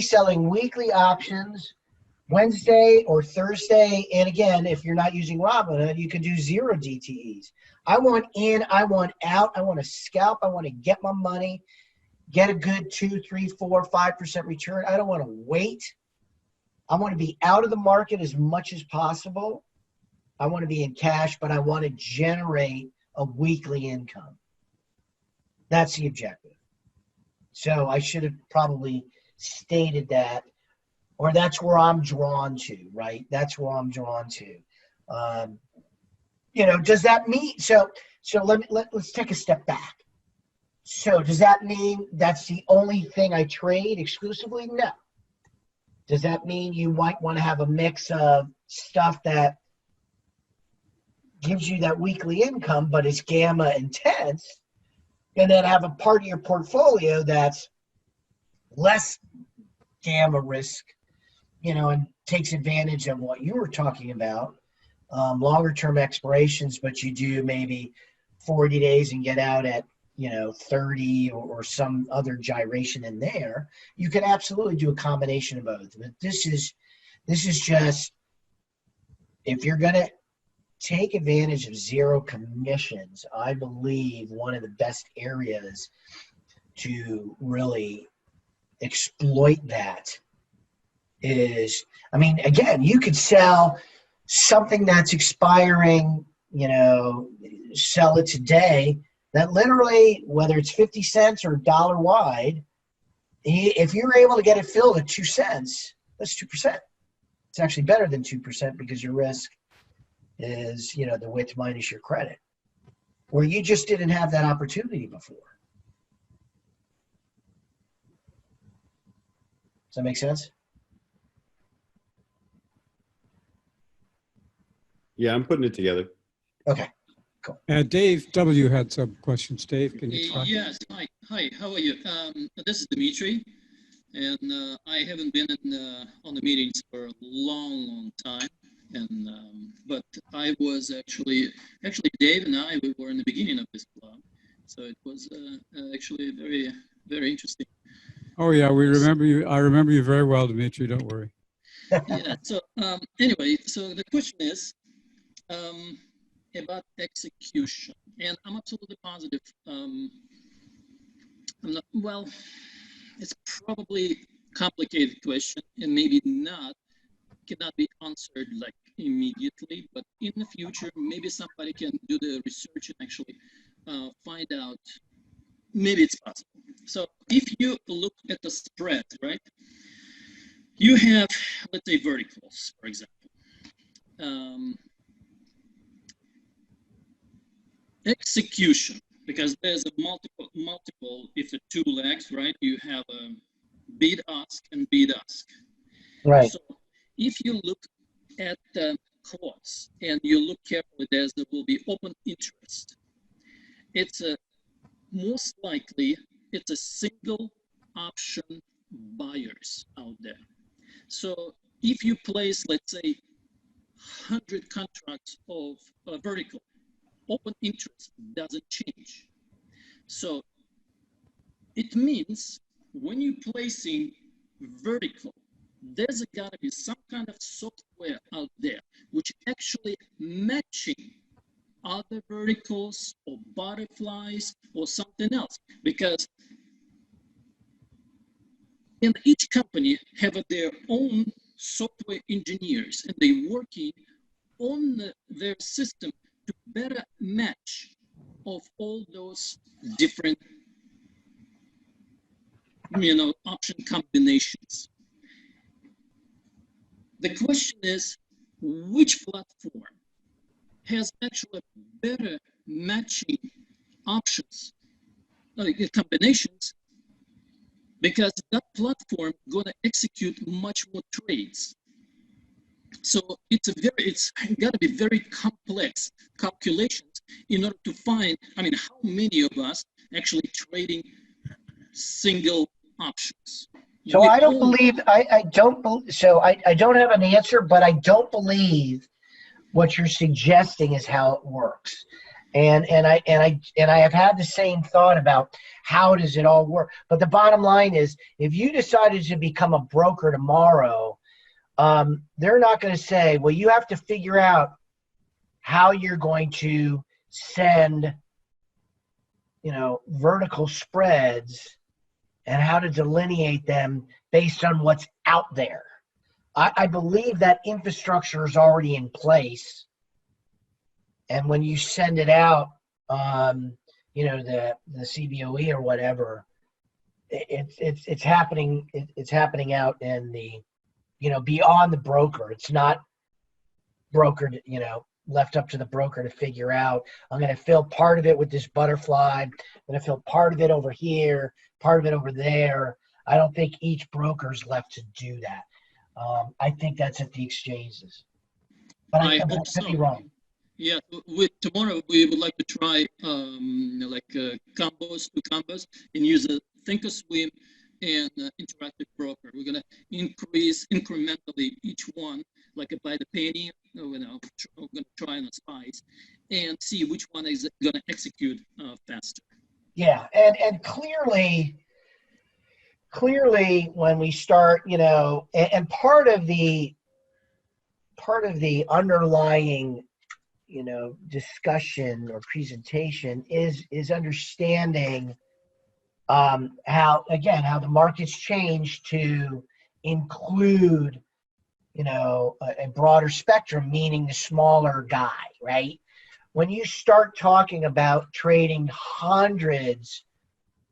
selling weekly options, Wednesday or Thursday. And again, if you're not using Robinhood, you can do 0 DTEs. I want in, I want out, I want to scalp, I want to get my money, get a good 2, 3, 4, 5% return. I don't want to wait. I want to be out of the market as much as possible. I want to be in cash, but I want to generate a weekly income. That's the objective. So I should have probably stated that, or that's where I'm drawn to, right? That's where I'm drawn to. Does that mean, so let's take a step back. So does that mean that's the only thing I trade exclusively? No. Does that mean you might want to have a mix of stuff that gives you that weekly income, but is gamma intense, and then have a part of your portfolio that's less gamma risk, and takes advantage of what you were talking about, longer term expirations, but you do maybe 40 days and get out at 30 or some other gyration in there. You can absolutely do a combination of both. But this is just, if you're going to take advantage of 0 commissions, I believe one of the best areas to really exploit that is, again, you could sell something that's expiring, sell it today. That literally, whether it's 50 cents or $1 wide, if you're able to get it filled at 2 cents, that's 2%. It's actually better than 2% because your risk is, the width minus your credit, where you just didn't have that opportunity before. that make sense? Yeah, I'm putting it together. Okay. Dave W. had some questions. Dave, can you try? Yes. Hi. How are you? This is Dimitri, and I haven't been on the meetings for a long time. And but I was actually Dave and I, we were in the beginning of this club, so it was actually very interesting. Oh yeah, we remember you. I remember you very well, Dimitri. Don't worry. Yeah. So anyway, so the question is about execution, and I'm absolutely positive. I'm not, well, it's probably complicated question, and maybe cannot be answered like immediately, but in the future, maybe somebody can do the research and actually find out. Maybe it's possible. So if you look at the spread, right? You have, let's say, verticals, for example. Execution, because there's a multiple, if the two legs, right? You have a bid ask and bid ask. Right. So if you look at the clause and you look carefully, there will be open interest. It's most likely it's a single option buyers out there. So if you place, let's say, 100 contracts of vertical, open interest doesn't change. So it means when you're placing vertical, there's gotta be some kind of software out there which actually matching other verticals or butterflies or something else, because in each company have their own software engineers and they're working on their system to better match of all those different option combinations. The question is, which platform has actually better matching options, like combinations, because that platform gonna execute much more trades. So it's got to be very complex calculations in order to find, how many of us actually trading single options. So I don't believe, I don't have an answer, but I don't believe what you're suggesting is how it works. And I have had the same thought about how does it all work. But the bottom line is, if you decided to become a broker tomorrow, they're not going to say, well, you have to figure out how you're going to send, vertical spreads and how to delineate them based on what's out there. I believe that infrastructure is already in place. And when you send it out, the CBOE or whatever, it's happening. It's happening out in the, beyond the broker. It's not brokered, left up to the broker to figure out, I'm going to fill part of it with this butterfly. I'm going to fill part of it over here, part of it over there. I don't think each broker's left to do that. I think that's at the exchanges. But I could be wrong. Yeah, tomorrow we would like to try combos, two combos, and use a Thinkorswim and interactive broker. We're gonna increase incrementally each one, like by the penny. We're gonna try on a spice and see which one is gonna execute faster. Yeah, and clearly when we start, and part of the underlying discussion or presentation is understanding how the markets change to include a broader spectrum, meaning the smaller guy, right? When you start talking about trading hundreds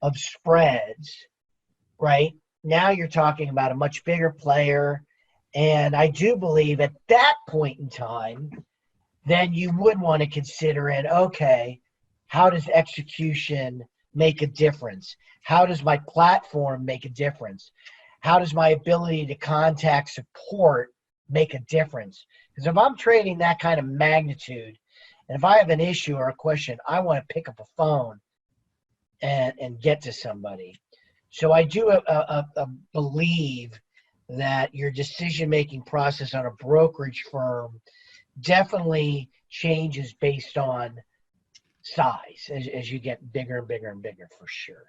of spreads, right, now you're talking about a much bigger player. And I do believe at that point in time, then you would want to consider it, okay, how does execution make a difference? How does my platform make a difference? how does my ability to contact support make a difference? Because if I'm trading that kind of magnitude, and if I have an issue or a question, I want to pick up a phone and get to somebody. So I do believe that your decision-making process on a brokerage firm definitely changes based on size as you get bigger and bigger and bigger, for sure.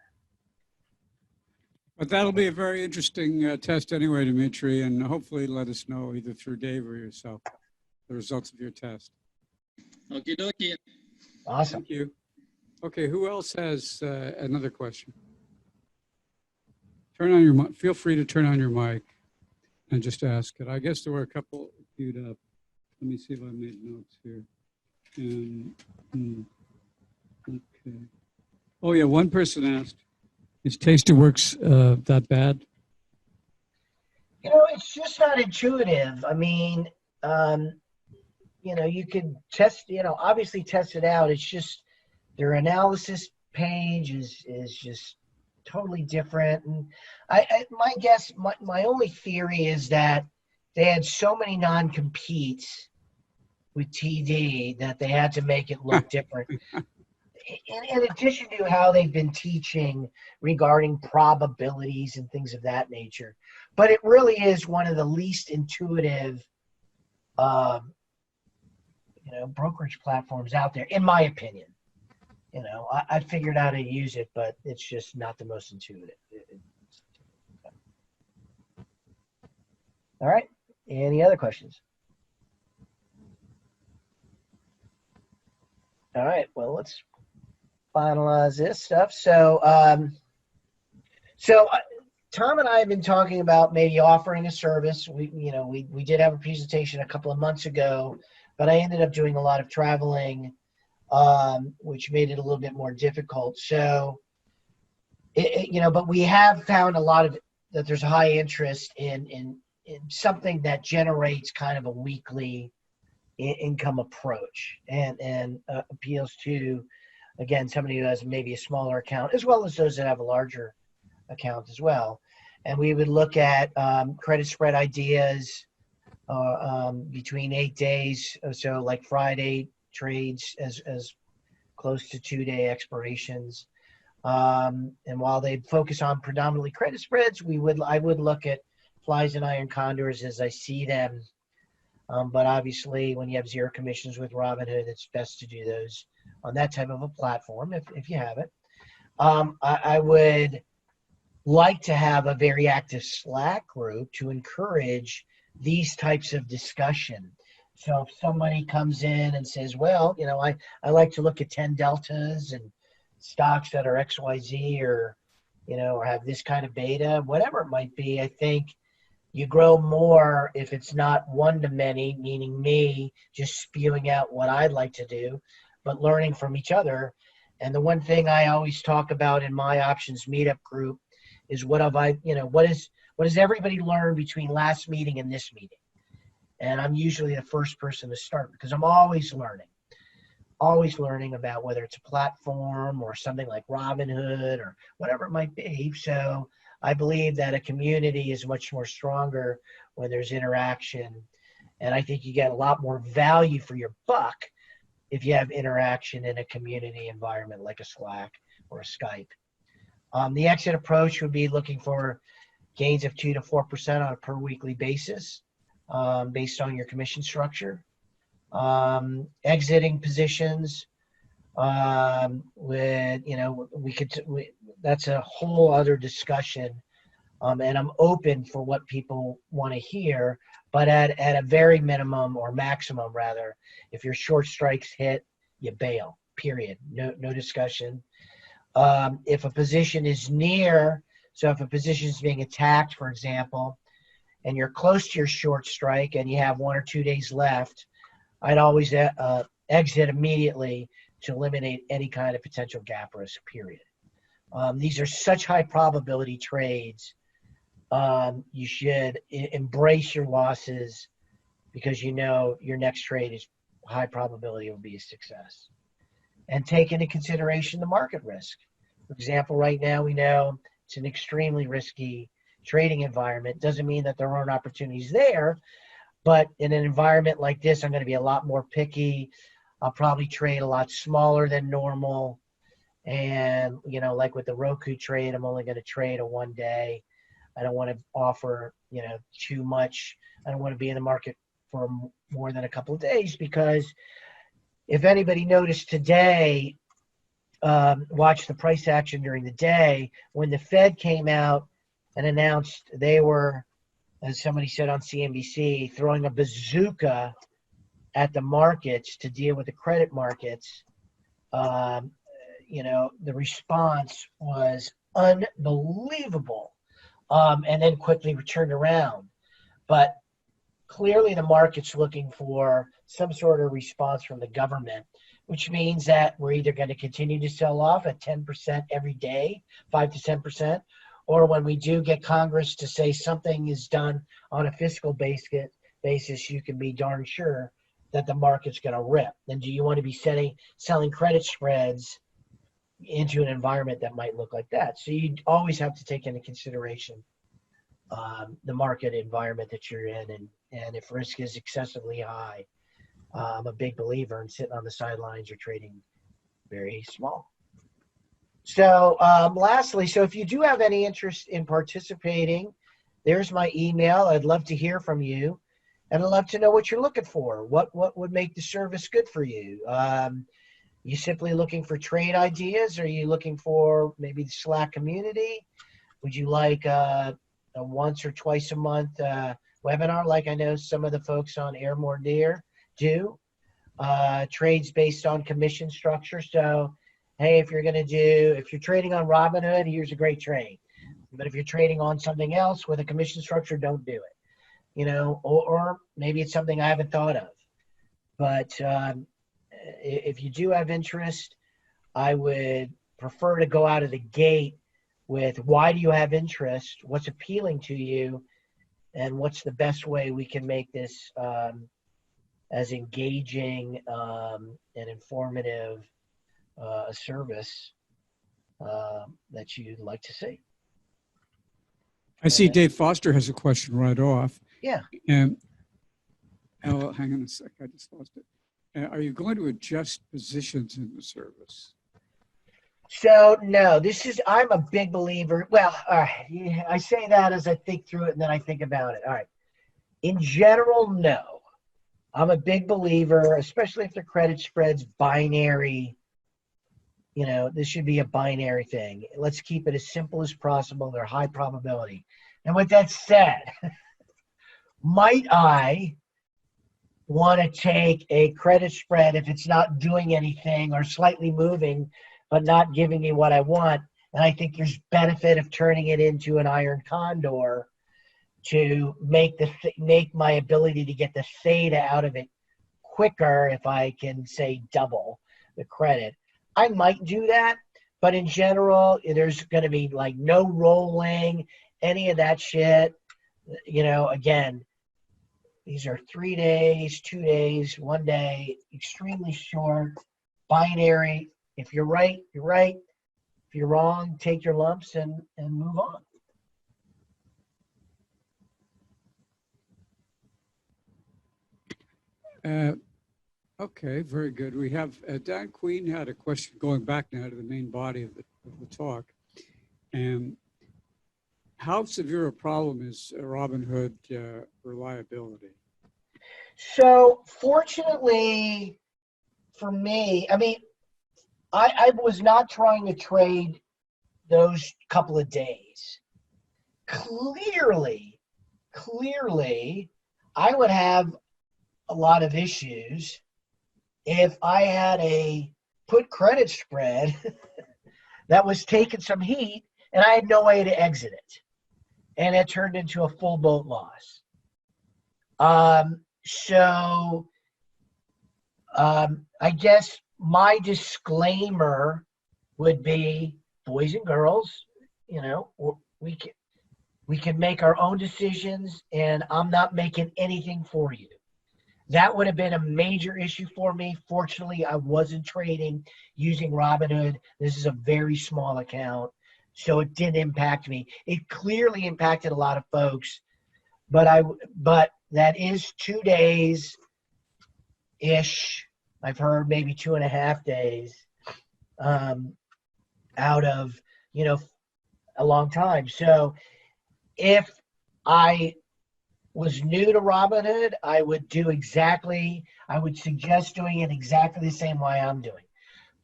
But that'll be a very interesting test anyway, Dimitri, and hopefully let us know either through Dave or yourself the results of your test. Okie dokie. Awesome. Thank you. Okay, who else has another question? Turn on your mic. Feel free to turn on your mic and just ask it. I guess there were a couple queued up. Let me see if I made notes here. Okay. Oh yeah, one person asked, is Tastyworks that bad? You know, it's just not intuitive. I mean, you know, you could test, you know, obviously test it out. It's just their analysis page is just totally different. And my guess, my only theory is that they had so many non-competes with TD that they had to make it look different. In addition to how they've been teaching regarding probabilities and things of that nature. But it really is one of the least intuitive you know, brokerage platforms out there, in my opinion. You know, I figured out how to use it, but it's just not the most intuitive. All right. Any other questions? All right. Well, let's finalize this stuff. So, Tom and I have been talking about maybe offering a service. We did have a presentation a couple of months ago, but I ended up doing a lot of traveling, which made it a little bit more difficult. So, but we have found that there's a high interest in something that generates kind of a weekly income approach and appeals to, again, somebody who has maybe a smaller account, as well as those that have a larger account as well. And we would look at credit spread ideas between 8 days, so like Friday trades as close to 2-day expirations. And while they focus on predominantly credit spreads, I would look at flies and iron condors as I see them. But obviously, when you have zero commissions with Robinhood, it's best to do those on that type of a platform if you have it. I would like to have a very active Slack group to encourage these types of discussion. So if somebody comes in and says, well, I like to look at 10 deltas and stocks that are XYZ or have this kind of beta, whatever it might be, I think you grow more if it's not one to many, meaning me just spewing out what I'd like to do, but learning from each other. And the one thing I always talk about in my options meetup group is what does everybody learn between last meeting and this meeting? And I'm usually the first person to start because I'm always learning about whether it's a platform or something like Robinhood or whatever it might be. So I believe that a community is much more stronger when there's interaction. And I think you get a lot more value for your buck if you have interaction in a community environment like a Slack or a Skype. The exit approach would be looking for gains of 2 to 4% on a per weekly basis based on your commission structure. Exiting positions that's a whole other discussion. And I'm open for what people want to hear, but at a very minimum or maximum rather, if your short strikes hit, you bail, period. No discussion. If a position is if a position is being attacked, for example, and you're close to your short strike and you have 1 or 2 days left, I'd always exit immediately to eliminate any kind of potential gap risk, period. These are such high probability trades. You should embrace your losses because your next trade is high probability will be a success. And take into consideration the market risk. For example, right now we know it's an extremely risky trading environment. Doesn't mean that there aren't opportunities there, but in an environment like this, I'm going to be a lot more picky. I'll probably trade a lot smaller than normal. And, you know, like with the Roku trade, I'm only going to trade a 1 day. I don't want to offer, you know, too much. I don't want to be in the market for more than a couple of days, because if anybody noticed today, watch the price action during the day, when the Fed came out and announced they were, as somebody said on CNBC, throwing a bazooka at the markets to deal with the credit markets, you know, the response was unbelievable, and then quickly returned around. But clearly the market's looking for some sort of response from the government, which means that we're either going to continue to sell off at 10% every day, 5 to 10%, or when we do get Congress to say something is done on a fiscal basis, you can be darn sure that the market's going to rip. And do you want to be selling credit spreads into an environment that might look like that? So you always have to take into consideration the market environment that you're in, and if risk is excessively high. I'm a big believer in sitting on the sidelines or trading very small. So lastly, so if you do have any interest in participating, there's my email. I'd love to hear from you, and I'd love to know what you're looking for. What would make the service good for you? You simply looking for trade ideas? Are you looking for maybe the Slack community? Would you like a once or twice a month webinar, like I know some of the folks on Air More Dear do? Trades based on commission structure. So, hey, if you're trading on Robinhood, here's a great trade. But if you're trading on something else with a commission structure, don't do it. You know, or maybe it's something I haven't thought of. But if you do have interest, I would prefer to go out of the gate with, why do you have interest? What's appealing to you? And what's the best way we can make this as engaging and informative a service that you'd like to see. I see Dave Foster has a question right off. Yeah. Oh, hang on a sec, I just lost it. Are you going to adjust positions in the service? So no, I'm a big believer. Well, all right, I say that as I think through it, and then I think about it. All right. In general, no. I'm a big believer, especially if the credit spread's binary. You know, this should be a binary thing. Let's keep it as simple as possible. They're high probability. And with that said, might I want to take a credit spread if it's not doing anything or slightly moving, but not giving me what I want? And I think there's benefit of turning it into an iron condor to make my ability to get the theta out of it quicker if I can, say, double the credit. I might do that, but in general, there's going to be like no rolling, any of that shit. You know, again, these are 3 days, 2 days, 1 day, extremely short, binary. If you're right, you're right. If you're wrong, take your lumps and move on. Okay, very good. We have Dan Queen had a question going back now to the main body of the talk. How severe a problem is Robinhood reliability? So fortunately for me, I mean, I was not trying to trade those couple of days. Clearly, I would have a lot of issues if I had a put credit spread that was taking some heat and I had no way to exit it, and it turned into a full boat loss. I guess my disclaimer would be, boys and girls, you know, we can make our own decisions, and I'm not making anything for you. That would have been a major issue for me. Fortunately, I wasn't trading using Robinhood. This is a very small account. so it didn't impact me. It clearly impacted a lot of folks, but that is 2 days ish. I've heard maybe 2.5 days out of, a long time. So if I was new to Robinhood, I would suggest doing it exactly the same way I'm doing.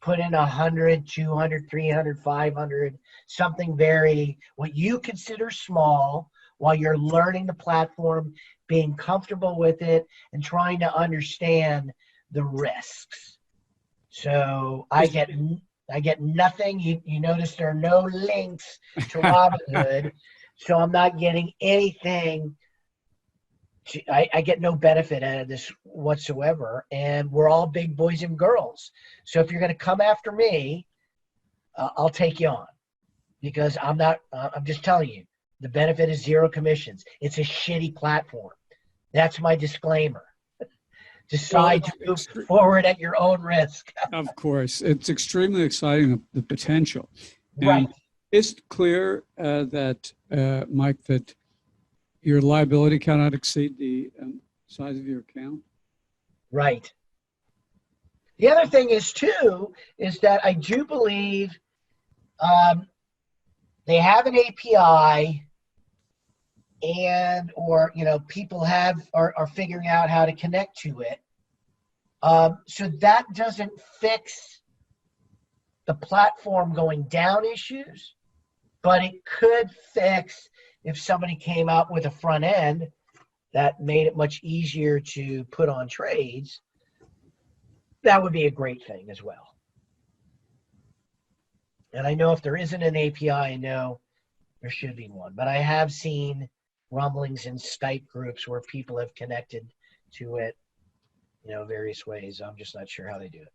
Put in 100, 200, 300, 500, something what you consider small while you're learning the platform, being comfortable with it, and trying to understand the risks. So I get nothing. You notice there are no links to Robinhood, so I'm not getting anything. I get no benefit out of this whatsoever, and we're all big boys and girls. So if you're going to come after me, I'll take you on, because I'm just telling you, the benefit is 0 commissions. It's a shitty platform. That's my disclaimer. Decide to move forward at your own risk. Of course, it's extremely exciting, the potential. Right. And it's clear that, Mike, that your liability cannot exceed the size of your account. Right. The other thing is that I do believe they have an API, or people are figuring out how to connect to it. So that doesn't fix the platform going down issues, but it could fix if somebody came out with a front end that made it much easier to put on trades. That would be a great thing as well. And I know if there isn't an API, I know there should be one. But I have seen rumblings in Skype groups where people have connected to it, various ways. I'm just not sure how they do it.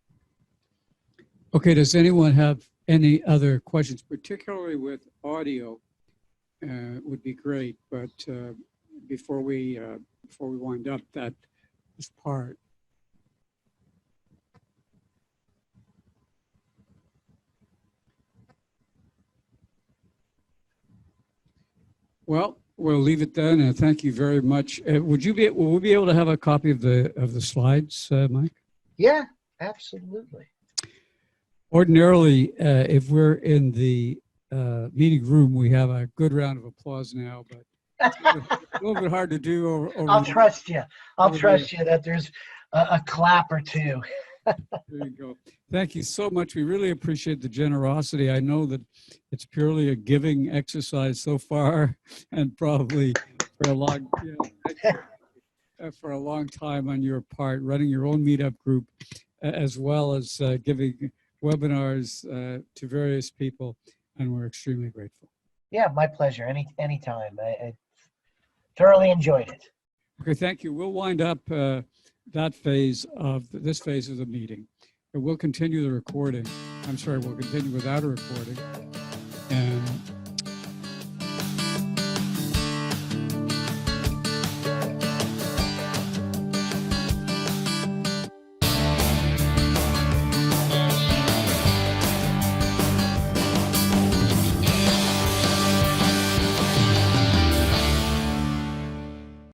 Okay, does anyone have any other questions, particularly with audio? Would be great, but before we wind up this part. Well, we'll leave it then, and thank you very much. Will we be able to have a copy of the slides, Mike? Yeah, absolutely. Ordinarily, if we're in the meeting room, we have a good round of applause now, but it's a little bit hard to do over I'll trust you. I'll trust you that there's a clap or two. There you go. Thank you so much. We really appreciate the generosity. I know that it's purely a giving exercise so far, and probably for a long time on your part, running your own meetup group, as well as giving webinars to various people, and we're extremely grateful. Yeah, my pleasure. Anytime. I thoroughly enjoyed it. Okay, thank you. We'll wind up this phase of the meeting. But we'll continue the recording. I'm sorry, we'll continue without a recording. And